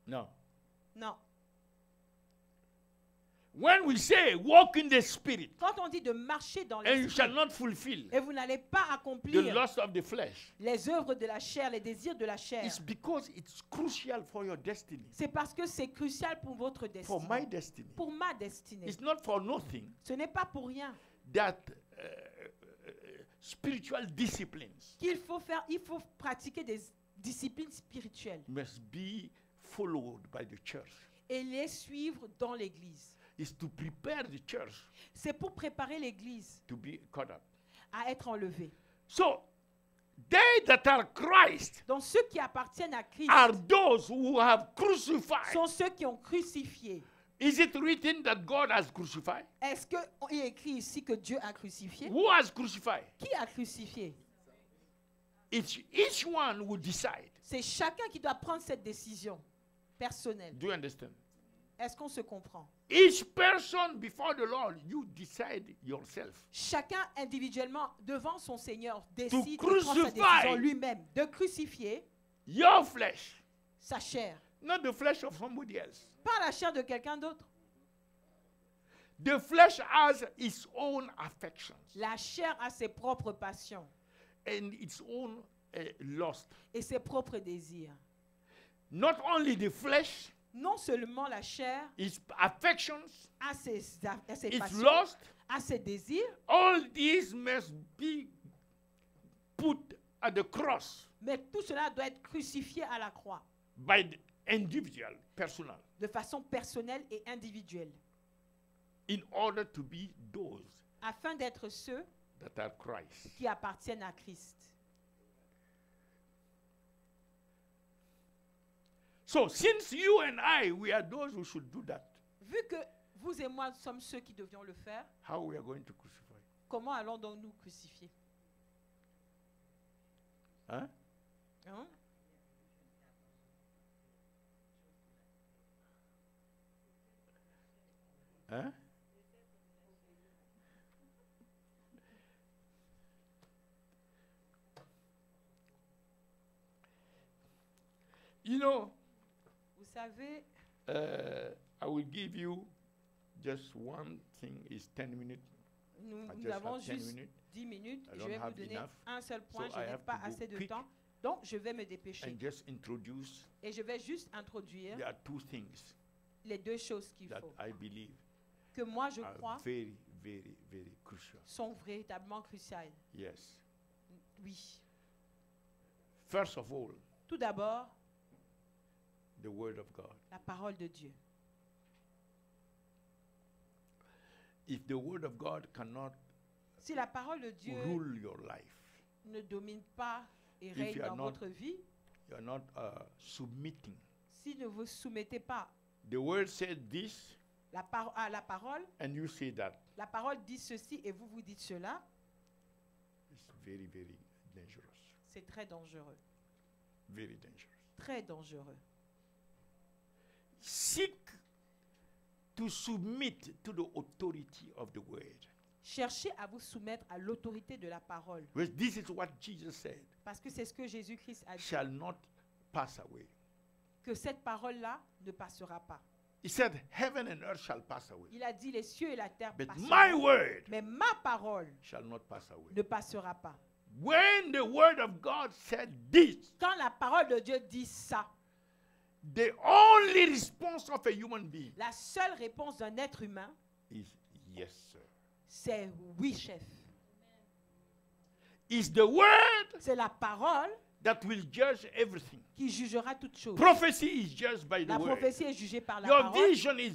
No. Non. When we say walk in the spirit Quand on dit de marcher dans and you shall l'esprit, not fulfill et vous n'allez pas the accomplir lust of the flesh, les œuvres de la chair, les désirs de la chair, it's because it's crucial for your destiny, c'est parce que c'est crucial pour votre for my destinée, destiny. pour ma destinée. It's not for nothing Ce n'est pas pour rien that spiritual disciplines qu'il faut faire, il faut pratiquer des disciplines spirituelles must be followed by the church. et les suivre dans l'église. Is to prepare the church C'est pour préparer l'église to be caught up. à être enlevée. So, they that are Christ Donc ceux qui appartiennent à Christ are those who have crucified. sont ceux qui ont crucifié. Is it written that God has crucified? Est-ce qu'il est écrit ici que Dieu a crucifié? Who has crucified? Qui a crucifié? It's each one who decide. C'est chacun qui doit prendre cette décision personnelle. Do you understand? Est-ce qu'on se comprend? Each person before the Lord, you decide yourself. Chacun individuellement devant son Seigneur décide de crucify prendre sa décision lui-même de crucifier Your flesh, sa chair, not the flesh of somebody else. pas la chair de quelqu'un d'autre. The flesh has its own affections La chair a ses propres passions and its own lust. et ses propres désirs. Not only the flesh, Non seulement la chair its affections, a ses its passions, lust, a ses désirs, all these must be put at the cross mais tout cela doit être crucifié à la croix by the individual, personal, de façon personnelle et individuelle in order to be those afin d'être ceux that are Christ. qui appartiennent à Christ. So since you and I, we are those who should do that, Vu que vous et moi sommes ceux qui devions le faire, how we are going to crucify? comment allons donc nous crucifier? Huh? Hein? Huh? You know, Vous savez, I will give you just one thing is 10 minutes. nous I just avons have 10 juste minutes 10 minutes. I Je don't vais vous have donner enough, un seul point. so Je I n'ai have pas to go assez de quick. temps. Donc, je vais me dépêcher. and just introduce. Et je vais juste introduire There are two things les deux choses qu'il that faut. I believe Que moi, je crois, are very, very, very crucial. sont véritablement cruciales. Yes. Oui. First of all, Tout d'abord, the Word of God. la parole de Dieu. If the Word of God cannot Si la parole de Dieu rule your life, ne domine pas et If règne you are dans not- votre vie, you are not submitting. si ne vous soumettez pas The Word said this, à la parole, and you say that. la parole dit ceci et vous vous dites cela, It's very, very dangerous. c'est très dangereux. Very dangerous. Très dangereux. Seek to submit to the authority of the Word. Cherchez à vous soumettre à l'autorité de la parole. Well, this is what Jesus said. Parce que c'est ce que Jésus-Christ a dit. Shall not pass away. Que cette parole-là ne passera pas. He said, heaven and earth shall pass away. Il a dit les cieux et la terre But my passeront. word Mais ma parole shall not pass away. ne passera pas. When the word of God said this, Quand la parole de Dieu dit ça, the only response of a human being la seule réponse d'un être humain, is yes, sir. c'est oui, chef. It's the word C'est la parole that will judge everything. qui jugera toute chose. Prophecy is judged by the La word. prophétie est jugée par la Your parole. vision is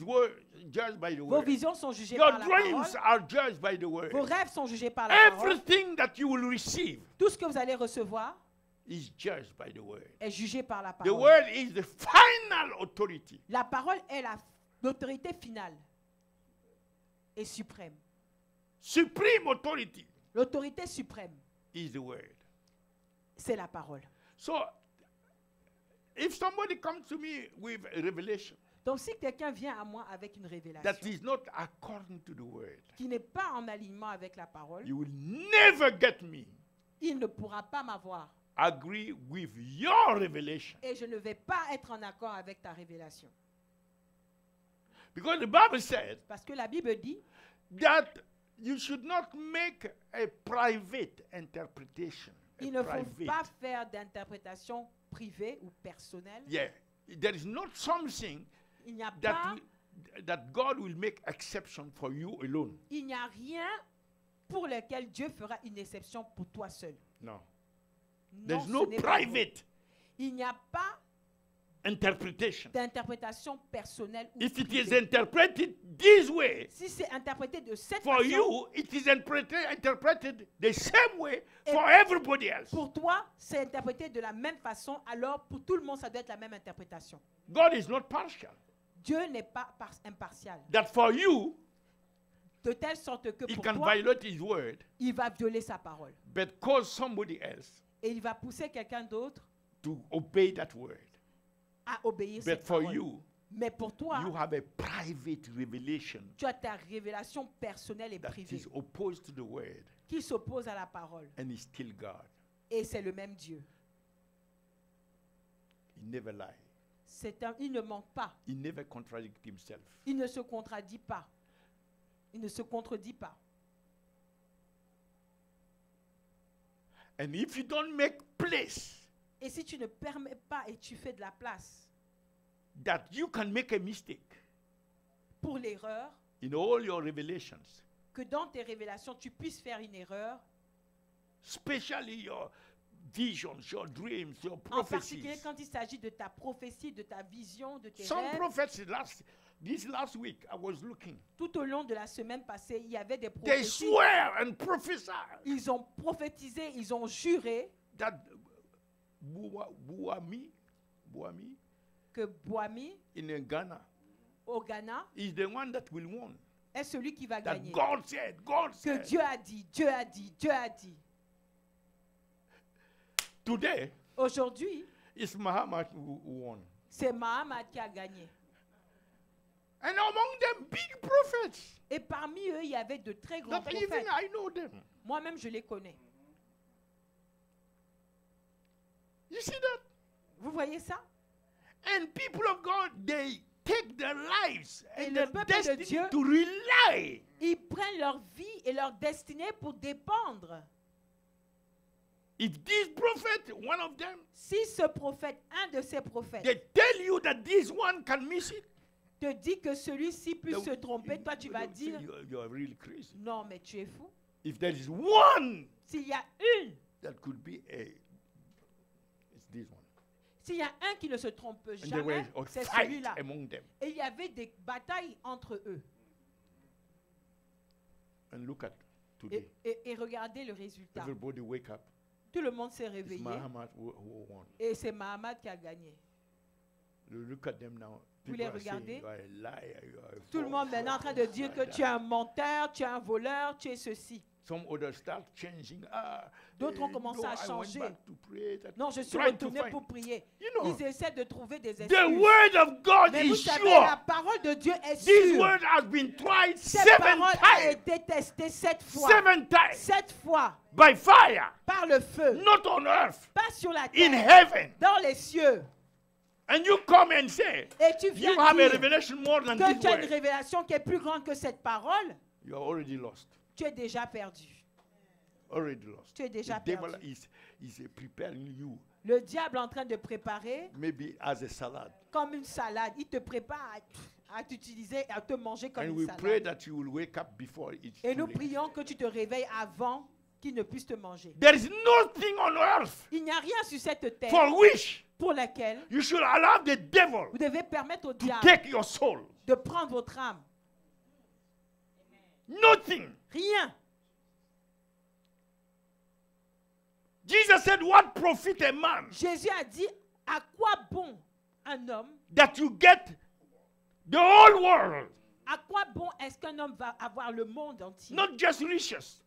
judged by the Vos word. visions sont jugées Your par la dreams parole. are judged by the word. Vos rêves sont jugés par la parole. Everything that you will receive Tout ce que vous allez recevoir is judged by the word. est jugé par la The parole. word is the final authority. La parole est l'autorité finale et suprême. Supreme authority L'autorité suprême, is the word. c'est la parole. So, if somebody comes to me with a revelation Donc si quelqu'un vient à moi avec une that révélation is not according to the word, qui n'est pas en alignement avec la parole, you will never get me il ne pourra pas m'avoir. agree with your revelation. Et je ne vais pas être en accord avec ta révélation. Because the Bible said Parce que la Bible dit that you should not make a private interpretation. A il ne faut private. pas faire d'interprétation privée ou personnelle. Yeah. There is not something Il n'y a that, pas, that God will make exception for you alone. il n'y a rien pour lequel Dieu fera une exception pour toi seul. No. Non, There's ce no n'est pas vrai. private Il n'y a pas interpretation. d'interprétation personnelle ou If it is privée. interpreted this way, Si c'est interprété de cette for façon, you, it is interpreted the same way for everybody else. pour toi, c'est interprété de la même façon, alors pour tout le monde, ça doit être la même interprétation. God is not partial. Dieu n'est pas impartial. That for you, De telle sorte que he pour can toi, violate his word, il va violer sa parole. but cause somebody else Et il va pousser quelqu'un d'autre to obey that word. à obéir But cette for parole. you, Mais pour toi, you have a private revelation tu as ta révélation personnelle et that privée is opposed to the word, qui s'oppose à la parole. and is still God. Et c'est le même Dieu. He never lies. Il ne ment pas. He never contradicts himself. Il ne se contredit pas. Il ne se contredit pas. And if you don't make place Et si tu ne permets pas et tu fais de la place that you can make a mistake pour l'erreur, in all your revelations, que dans tes révélations, tu puisses faire une erreur, especially your visions, your dreams, your en particulier prophecies. quand il s'agit de ta prophétie, de ta vision, de tes Some rêves. prophets this last week I was looking. Tout au long de la semaine passée, il y avait des They prophéties. swear and prophesy Ils ont prophétisé, ils ont juré that Buami que Boami, in Ghana au Ghana, is the one that will win. est celui qui va That gagner. God said, God Que said. Dieu a dit, Dieu a dit, Dieu a dit. Today, Aujourd'hui, it's Muhammad who won. c'est Mahamad qui a gagné. And among them, big prophets. Et parmi eux, il y avait de très grands That even prophètes. I know them. Moi-même, je les connais. You see that? Vous voyez ça? And people of God, they take their lives Et and le their peuple de destiny Dieu- to rely. Ils prennent leur vie et leur destinée pour dépendre. If this prophet, one of them, Si ce prophète, un de ces prophètes, they tell you that this one can miss it, te dit que celui-ci puisse they- se tromper, toi tu vas they say dire, you are really crazy. non mais tu es fou. If there is one S'il y a une, that could be it's this one. s'il y a un qui ne se trompe And there were jamais, a c'est fight celui-là. among them. Et il y avait des batailles entre eux. And look at today. Et regardez le résultat. Everybody wake up. Tout le monde s'est It's réveillé Muhammad who won. et c'est Mahamad qui a gagné. Look at them now. Vous People les are saying, regardez? you are a liar, you are a Tout le false monde maintenant est en train de prophet, dire you que are tu es that. un menteur, tu es un voleur, tu es ceci. Some others start changing. D'autres ont commencé à I went changer. back to pray, that Non, je suis trying to retourné find- pour prier. You know, Ils essaient de trouver des The excuses. word of God Mais vous is savez, sure. la parole de Dieu est This sûre. word has been tried Cette 7 parole a times. été testée 7 fois. 7 times. 7 fois By fire. par le feu. Not on earth. Pas sur la In terre, heaven. dans les cieux. And you come and say, Et tu viens you have a dire revelation more than que this tu as une word. révélation qui est plus grande que cette parole. You are already lost. Tu es déjà perdu. Already lost. Tu es déjà The devil perdu. is preparing you, Le diable est en train de préparer maybe as a salad. comme une salade. Il te prépare à t'utiliser, à te manger comme And une we pray salade. that you will wake up before it's Et too nous late. prions que tu te réveilles avant qu'il ne puisse te manger. There is nothing on earth Il n'y a rien sur cette terre for which pour laquelle you should allow the devil vous devez permettre au to diable take your soul. de prendre votre âme. Nothing. Rien. Jesus said, what profit a man Jésus a dit, à quoi bon un homme, that you get the whole world, à quoi bon est-ce qu'un homme va avoir le monde entier? not just riches,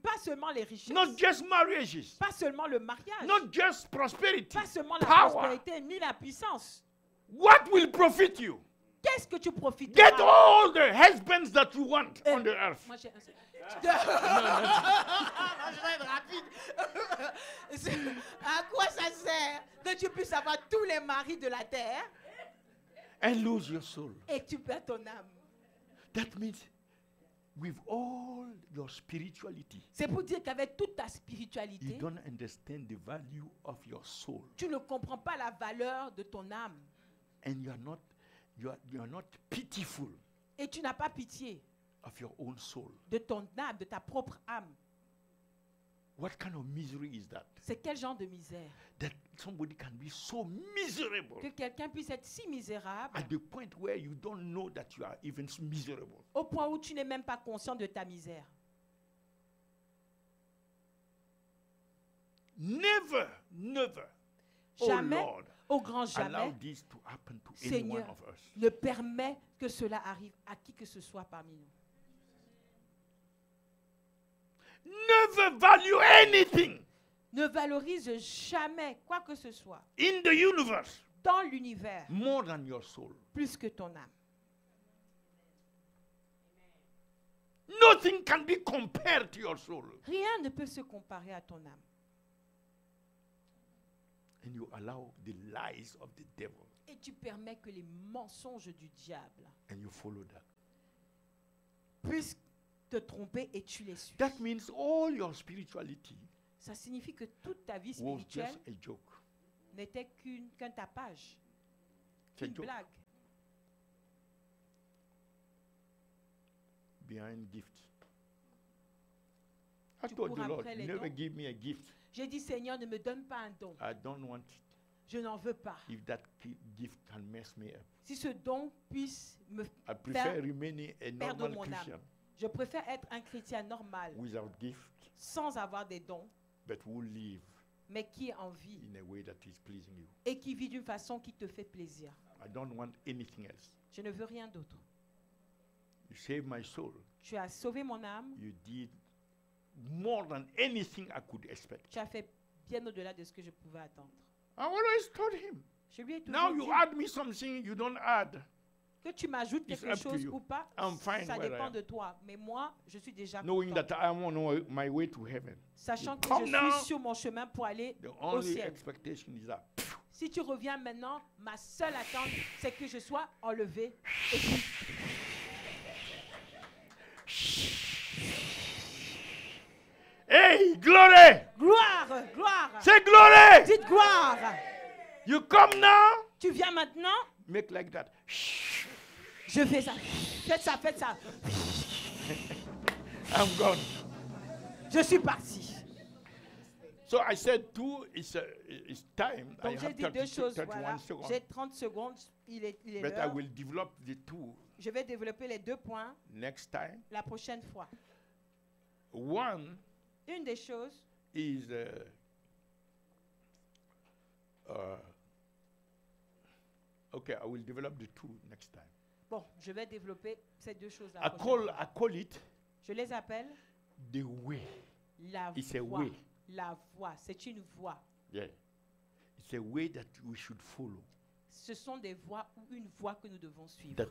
Pas seulement les richesses, not just marriages, pas seulement le mariage, not just prosperity, pas seulement la power. prospérité ni la puissance. What will profit you? Qu'est-ce que tu profites? Get all the husbands that you want on the earth. Moi, j'ai un seul. Je vais être rapide. À quoi ça sert que tu puisses avoir tous les maris de la terre And lose your soul. et que tu perds ton âme? That means with all your spirituality, C'est pour dire qu'avec toute ta you spiritualité, don't understand the value of your soul. tu ne comprends pas la valeur de ton âme And you are not pitiful et tu n'as pas pitié of your own soul. de ton âme, de ta propre âme. What kind of misery is that? C'est quel genre de misère? That somebody can be so miserable Que quelqu'un puisse être si misérable at the point where you don't know that you are even miserable. au point où tu n'es même pas conscient de ta misère. Never, never, Jamais, oh Lord, au grand allow jamais, this to happen to any one Seigneur, of us. ne permet que cela arrive à qui que ce soit parmi nous. Never value anything Ne valorise jamais quoi que ce soit in the universe dans l'univers more than your soul. plus que ton âme. Nothing can be compared to your soul. Rien ne peut se comparer à ton âme. And you allow the lies of the devil Et tu permets que les mensonges du diable and you follow that. puissent te tromper et tu les suis. That means all your spirituality Ça signifie que toute ta vie was spirituelle just a joke. n'était qu'un tapage, It's a une joke blague. behind gifts. I Tu told cours the Lord, après les never dons. give me a gift. J'ai dit, Seigneur, ne me donne pas un don. I don't want it. Je n'en veux pas. If that gift can mess me up. Si ce don puisse me... I prefer remaining a perdre normal mon âme. Christian Je préfère être un chrétien normal, without gift, sans avoir des dons, but who live mais qui est en vie in a way that is pleasing you. et qui vit d'une façon qui te fait plaisir. I don't want anything else. Je ne veux rien d'autre. You saved my soul. Tu as sauvé mon âme. You did more than anything I could expect. Tu as fait bien au-delà de ce que je pouvais attendre. I always told him. Je lui ai Now toujours you dit add me something you don't add. que tu m'ajoutes It's quelque up to chose you. ou pas, I'm fine ça where I dépend am. de toi. Mais moi, je suis déjà Knowing content. that I'm on my way to heaven. Sachant que come je now. suis sur mon chemin pour aller The au only ciel. expectation is that Si tu reviens maintenant, ma seule attente, c'est que je sois enlevé. Et puis, hey, glory! gloire, gloire. Say glory! Dites gloire. You come now, Tu viens maintenant, make like that. je fais ça. Faites ça, faites ça. I'm gone. Je suis parti. So I said it's time. I Donc j'ai have dit deux 30, choses. 31 Voilà. seconds. J'ai 30 secondes. Il est But I l'heure. will develop the two Je vais développer les 2 points next time. la prochaine fois. One Une des choses, is okay. I will develop the two next time. bon, je vais développer ces 2 choses la I prochaine call fois. it Je les appelle the way. la It's a voie. way. La voie, c'est une voie. Yeah, it's a way that we should follow. Ce sont des voies ou une voie que nous devons suivre, That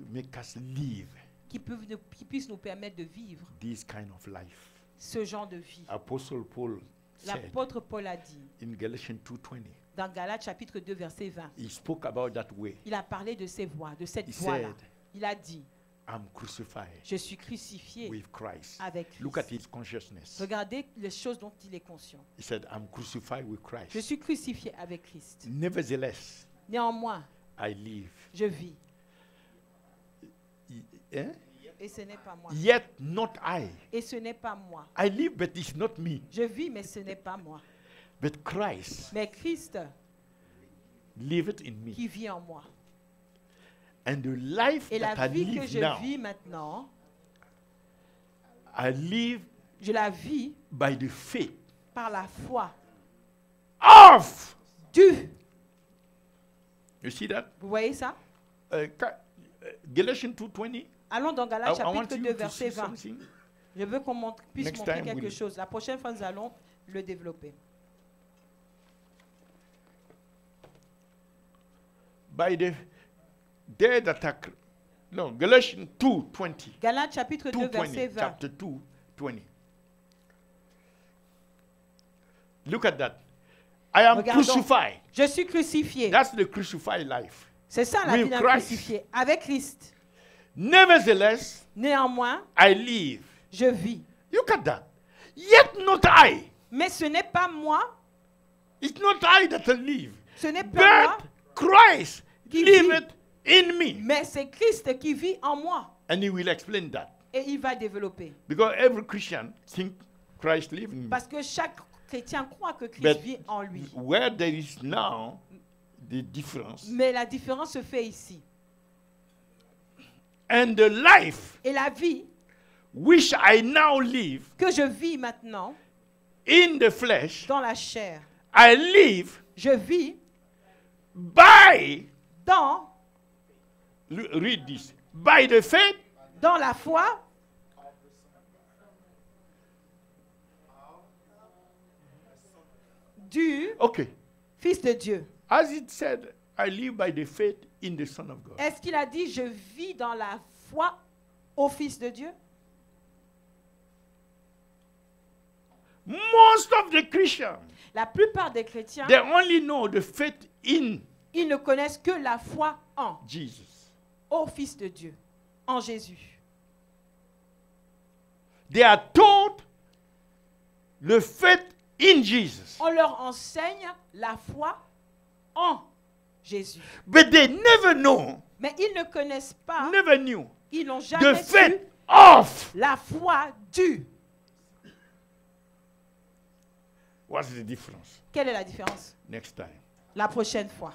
make us live qui puissent nous permettre de vivre this kind of life. ce genre de vie. Apostle Paul said L'apôtre Paul a dit in Galatians 2:20. dans Galates chapitre 2 verset 20, He spoke about that way. il a parlé de ces voies, de cette He voie-là. said, Il a dit, I'm crucified je suis crucifié with Christ. avec Christ. Look at his consciousness. Regardez les choses dont il est conscient. He said, I'm crucified with Je Christ. suis crucifié avec Christ. Nevertheless, Néanmoins, I live. je vis. Eh? Et ce n'est pas moi. Yet not I. Et ce n'est pas moi. I live, but it's not me. Je vis, mais ce n'est pas moi. But Christ Mais Christ liveth in me. qui vit en moi. And the life Et la that I vie que live je now, vis maintenant, I live je la vis by the faith par la foi of. du. You see that? Vous voyez ça? Galatians 2:20. Allons dans Galates I want chapitre you 2 to verset see 20. something. Je veux qu'on puisse Next montrer time quelque we'll- chose. La prochaine fois, nous allons le développer. By the day that no, Galatians 2:20. Galates chapitre 2, 2:20. verset 20. Chapter 2, 20. Look at that. I am Regardons. crucified. Je suis crucifié. That's the crucified life. C'est ça la with vie d'un Christ. crucifié. Avec Christ. Nevertheless, Néanmoins, I live. je vis. Look at that. Yet not I. Mais ce n'est pas moi. It's not I that live, Ce n'est pas moi. but Christ Qui liveth in me. Mais c'est Christ qui vit en moi. And he will explain that. Et il va développer. Because every Christian think Christ lives in me. Parce que chaque chrétien croit que Christ But vit en lui. where there is now the difference, Mais la différence se fait ici. and the life Et la vie which I now live que je vis maintenant in the flesh, dans la chair, I live je vis by, dans read this, by the faith la foi du okay, Fils de Dieu. as it said, I live by the faith in the Son of God. Est-ce qu'il a dit je vis dans la foi au Fils de Dieu? Most of the Christians, La plupart des chrétiens, they only know the faith in ils ne connaissent que la foi en, Jesus. au Fils de Dieu, en Jésus. They are taught the faith in Jesus, On leur enseigne la foi en Jésus. but they never know, Mais ils ne connaissent pas, never knew ils n'ont the jamais faith su of. la foi du. What's the difference? Quelle est la différence? Next time. La prochaine fois.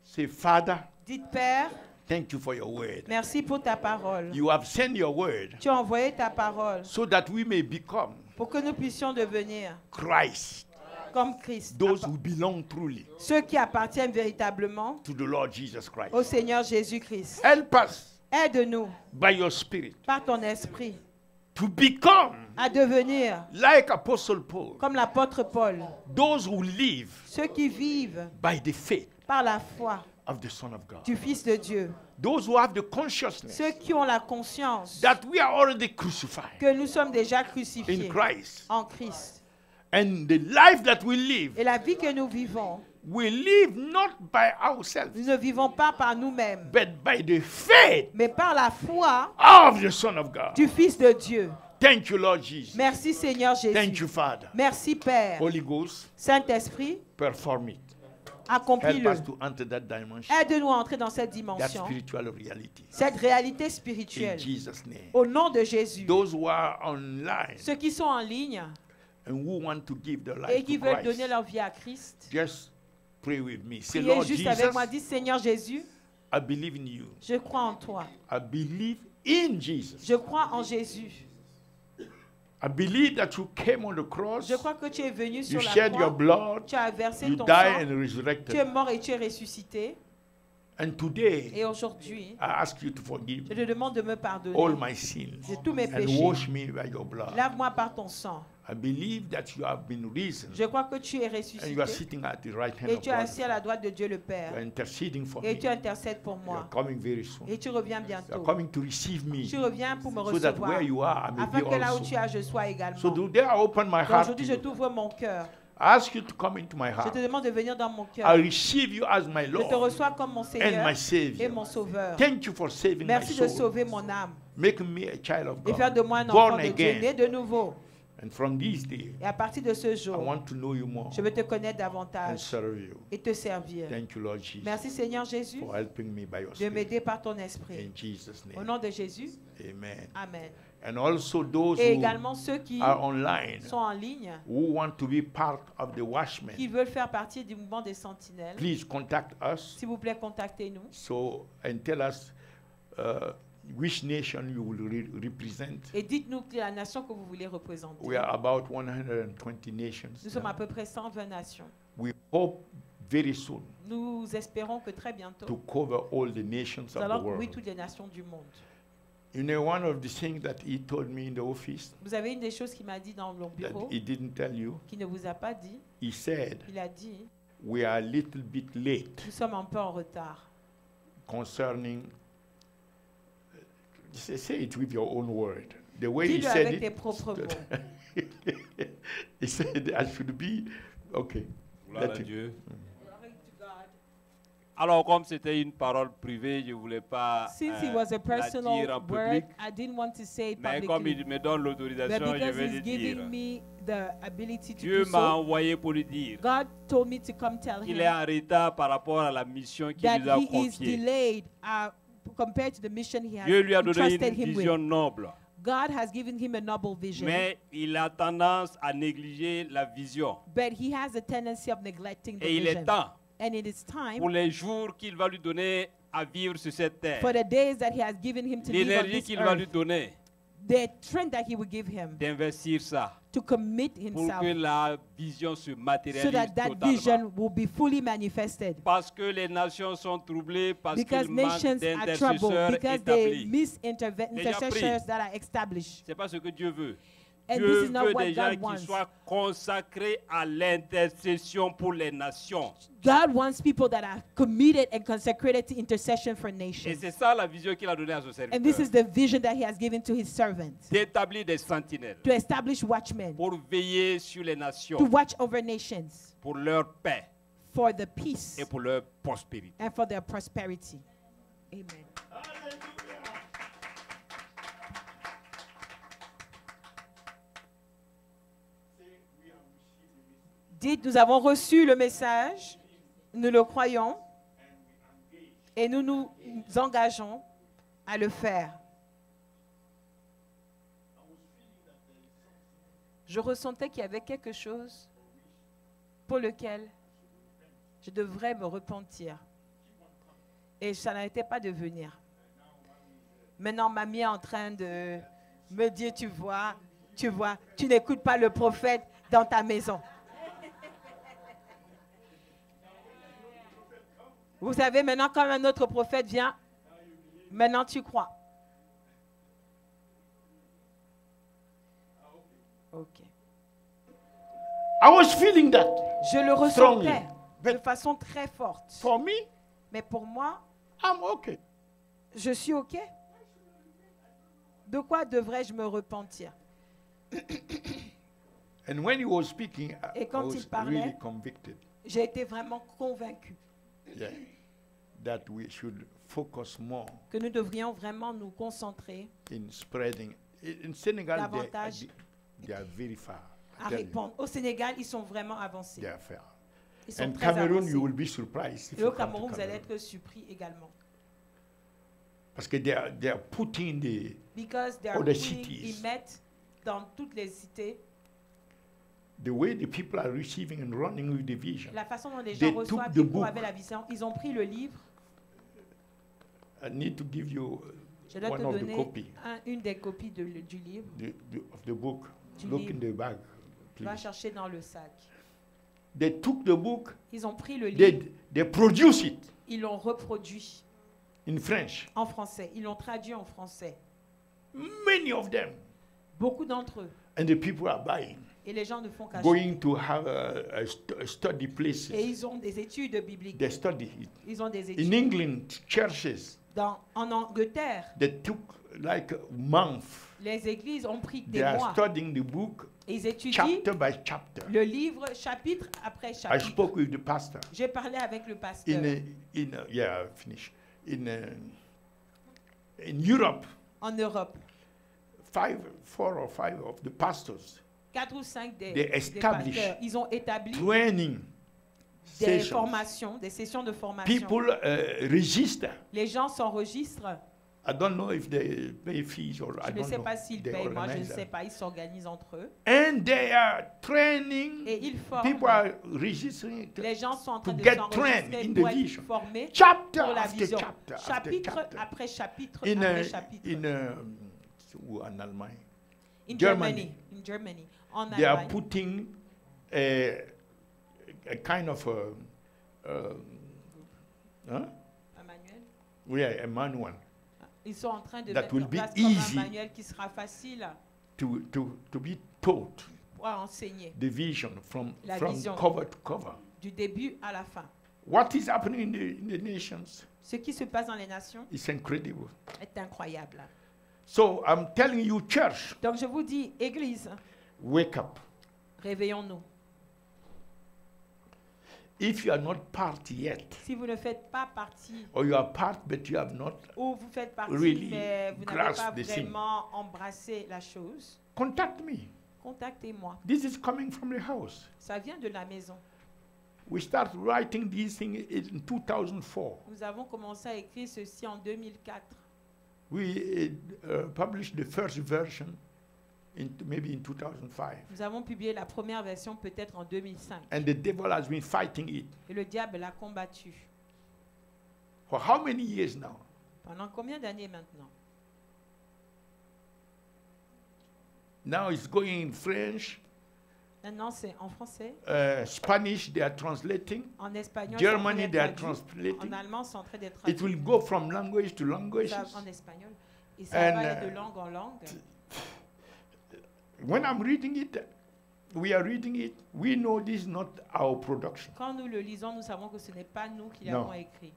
Say, Father, Dites Père, thank you for your word. merci pour ta parole. You have sent your word Tu as envoyé ta parole so that we may become pour que nous puissions devenir Christ, comme Christ. those who belong truly Ceux qui appartiennent véritablement to the Lord Jesus Christ. au Seigneur Jésus-Christ. Help us Aide-nous by your Spirit par ton esprit to become à devenir like Apostle Paul, comme l'apôtre Paul, those who live ceux qui vivent by the faith par la foi of the Son of God. du Fils de Dieu, Those who have the consciousness ceux qui ont la conscience that we are already crucified que nous sommes déjà in crucifiés Christ. en Christ. And the life that we live, Et la vie que nous vivons, we live not by ourselves, nous ne vivons pas par nous-mêmes, but by the faith mais par la foi of the Son of God. du Fils de Dieu. Thank you, Lord Jesus. Merci Seigneur Thank Jésus. you, Father. Merci Père. Holy Ghost, Saint-Esprit, perform it. Help accomplis-le. us to enter that dimension, Aide-nous à entrer dans cette that dimension, spiritual reality. cette réalité In spirituelle. Jesus' name. Au nom de Jésus. Those who are online Ceux qui sont en ligne and who want to give their et life qui to veulent Christ, donner leur vie à Christ, just pray with me. Say, priez Lord juste avec moi. Jesus, Dis Seigneur Jésus, I believe in you. je crois en toi. I believe in Jesus. Je crois en Jésus. I believe that you came on the cross, Je crois que tu es venu you sur la shed your croix. blood, Tu as versé you ton died sang. and Tu es resurrected. mort et tu es ressuscité. And today, Et aujourd'hui, I ask you to forgive je te demande de me pardonner all my sins de tous mes and péchés. wash me by your blood. Lave-moi par ton sang. I believe that you have been risen Je crois que tu es and you are ressuscité sitting at the right hand et of tu es God. assis à la droite de Dieu le You are Père. interceding for Et me. tu intercèdes pour You are moi. coming very soon. Et tu reviens You are bientôt. coming to receive me Tu reviens pour me so that recevoir. where you are, I may Afin be que là où tu also. es, je sois également. So today I open my Donc heart to aujourd'hui, je you. t'ouvre mon cœur. I ask you to come into my Je heart. te demande de venir dans mon I cœur. receive you as my Je te Lord reçois comme mon and Seigneur my et Savior. mon Sauveur. Thank you for saving my Merci de soul, sauver mon âme making me a child of et faire de moi un God, enfant born de Dieu, né again. de nouveau. And from this day, Et à partir de ce I jour, want to know you more je veux te connaître and davantage serve you. et te servir. Thank you, Lord Jesus, Merci Seigneur Jésus for helping me by your de Spirit. m'aider par ton esprit. In Jesus' Au name, nom de Jésus, amen. Amen. And also those Et who également ceux qui are online, sont en ligne, who want to be part of the watchmen, qui veulent faire partie du mouvement des sentinelles, please contact us s'il vous plaît, contactez-nous and tell us which nation you will represent. Et dites-nous la nation que vous voulez représenter. We are about 120 nations. Nous sommes now. à peu près 120 nations. We hope very soon Nous espérons que très bientôt, to cover all the nations nous of the allons couvrir world. toutes les nations du monde. You know, one of the things that he told me in the office Vous avez une des choses qu'il m'a dit dans mon that bureau, he didn't tell you. qu'il ne vous a pas dit. He said, Il a dit, we are a little bit late nous sommes un peu en retard. concerning, say it with your own word. The way he Dis-le said avec tes it, propres mots. he said, I should be, okay. Gloire let à him- Dieu. Alors, comme c'était une parole privée, je ne voulais pas Since it was a la dire personal en word, public. I didn't want to say it Mais comme publicly. il me donne But l'autorisation, je because vais he's le giving dire. me the ability to Dieu do m'a so, envoyé pour lui dire God told me to come tell qu'il est him en retard par rapport à la mission qu'il that nous a he is confiée. delayed compared to the mission he has Dieu lui a donné entrusted une him vision with. noble. God has given him a noble vision, Mais il a tendance à négliger la vision. but he has a tendency of neglecting the Et il est vision. temps And it is time pour les jours qu'il va lui donner à vivre sur cette terre, for the days that he has given him to live on l'énergie this qu'il va lui earth, donner, the strength that he will give him d'investir ça to commit pour himself que la vision se so matérialise that that totalement. vision will be fully manifested. Parce que les nations sont troublées, parce Because qu'il manque nations are troubled, d'intercesseurs because they établis. miss Déjà intercessors that are established. Ce n'est pas ce que Dieu veut. And Dieu this is not veut what des gens God qui wants. soient consacrés à l'intercession pour les nations. God wants people that are committed and consecrated to intercession for Et nations. c'est ça la vision qu'il a donnée à son And this is serviteur. the vision that he has given to his servants, D'établir des sentinelles to establish watchmen, pour veiller sur les to nations, watch over nations pour leur paix for the peace et pour leur prospérité. and for their prosperity. Amen. Dites, nous avons reçu le message, nous le croyons, et nous nous engageons à le faire. Je ressentais qu'il y avait quelque chose pour lequel je devrais me repentir. Et ça n'arrêtait pas de venir. Maintenant, mamie est en train de me dire, tu vois, tu n'écoutes pas le prophète dans ta maison. Vous savez, maintenant, quand un autre prophète vient, maintenant tu crois. Ok. I was feeling that. Je le Strongly. ressentais de But façon très forte. for me, Mais pour moi, I'm okay. je suis OK. De quoi devrais-je me repentir? And when he was speaking, Et I quand was il parlait, really convicted, j'ai été vraiment convaincue yeah, that we should focus more que nous devrions vraiment nous concentrer in spreading. In Senegal, davantage they are very far. I à tell you. répondre. Au Sénégal, ils sont vraiment avancés. They are far. Ils sont And très Cameroon, avancés. you will be surprised if Et you au come to Cameroun, vous allez Cameroon. être surpris également. Parce que they are putting the Because they are All the putting, cities. ils mettent dans toutes les cités way the people are receiving and running with the vision. la façon dont les They gens took reçoivent the et pour book. avec la vision. Ils ont pris le livre. I need to give you Je dois te one of the donner copy une des copies du livre. of the book. Du Look livre. in the bag, Tu vas please. chercher dans le sac. They took the book. Ils ont pris le livre. They produce it Ils l'ont reproduit in French. en français. Ils l'ont traduit en français. Many of them, Beaucoup d'entre eux. and the people are buying, Et les gens ne font qu'acheter. going to have a study Et places. ils ont des études bibliques. They study it. Ils ont des In études. England, churches, En Angleterre, they took like a month. les églises ont pris They des are mois. studying the book Ils étudient chapter by chapter. le livre chapitre après I chapitre. spoke with the pastor J'ai parlé avec le pasteur. yeah, finish. In Europe, En Europe, 4 or 5 of the pastors 4 ou 5 They des establish pasteurs, ils ont établi training des sessions. formations, des sessions de formation. People register Les gens s'enregistrent I don't know if they pay fees or I Je ne don't sais know. pas s'ils They payent, moi je ne organize sais that. pas, ils s'organisent entre eux. And they are training. Et ils forment. People are registering. Les gens sont en train to de get s'enregistrer trained in pour the être vision. formés Chapter pour la after vision. chapter after Chapitre chapter. après chapitre In après chapitre. en Allemagne, In Germany. Germany. En they are Allemagne. putting a kind of huh? Emmanuel. A manual Ils sont en train de That mettre will en be place comme easy. un manuel qui sera facile to be taught pour enseigner the vision from La from vision. cover to cover. du début à la fin. What is happening in the nations Ce qui se passe dans les nations is incredible. est incroyable. So I'm telling you, church, Donc je vous dis, Église, wake up. réveillons-nous. If you are not part yet, Si vous ne faites pas partie, or you are part but you have not, ou vous faites partie, Really mais vous n'avez grasp pas the thing. vraiment embrassé la chose, contact me. contactez-moi. This is coming from the house. Ça vient de la maison. We start writing these things in 2004. Nous avons commencé à écrire ceci en 2004. We published the first version maybe in 2005. Nous avons publié la première version peut-être en 2005. And the devil has been fighting it. Et le diable l'a combattu. For how many years now? Pendant combien d'années maintenant? Now it's going in French, Maintenant, c'est en français, Spanish, they are translating. en espagnol, Germany, they are c'est en train d'être traduit. translating. En allemand, c'est en train d'être It traduit. will go from language to language. Ça, en espagnol. Et ça And, va aller de langue en langue. When I'm reading it, we are reading it, we know this is not our production. Quand nous le lisons, nous savons que ce n'est pas nous qui Non. l'avons écrit.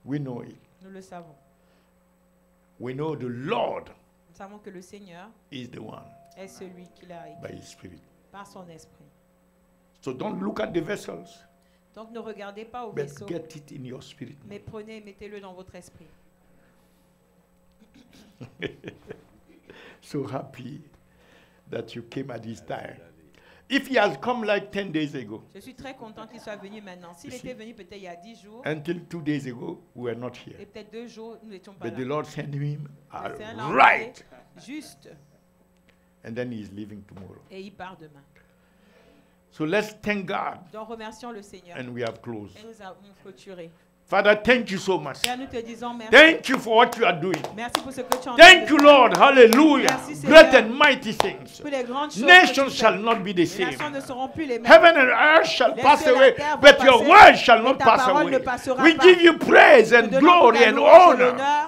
We know it. Nous le savons. We know the Lord Nous savons que le Seigneur is the one est celui qui l'a by écrit His Spirit. par son esprit. So don't look at the vessels, Donc ne regardez pas au but vaisseau, get it in your spirit. mais prenez et mettez-le dans votre esprit. So happy that you came at this time. If he has come like 10 days ago, Je suis très content qu'il soit venu maintenant. S'il You était see? venu peut-être il y a 10 jours, until 2 days ago, we were not et here. peut-être 2 jours, nous n'étions pas But the là. Lord sent him Le Seigneur l'a right, envoyé juste, and then he is leaving tomorrow. et il part demain. So let's thank God, Donc remercions le Seigneur. and we have closed. Et nous avons clôturé. Father, thank you so much. Père, nous te disons merci. Thank you for what you are doing. Merci pour ce que tu as en train Thank de you, faire. Lord. Hallelujah. Merci, Great Seigneur. and mighty things. Pour les grandes choses que Nations tu shall fais. not be the Les same. nations ne seront plus les mêmes. Heaven and earth shall Les pass cieux et la away, terre vont but your passer, word shall mais not ta pass parole away. ne passera We pas. give you praise Nous and donnons glory toute la and louange et honor l'honneur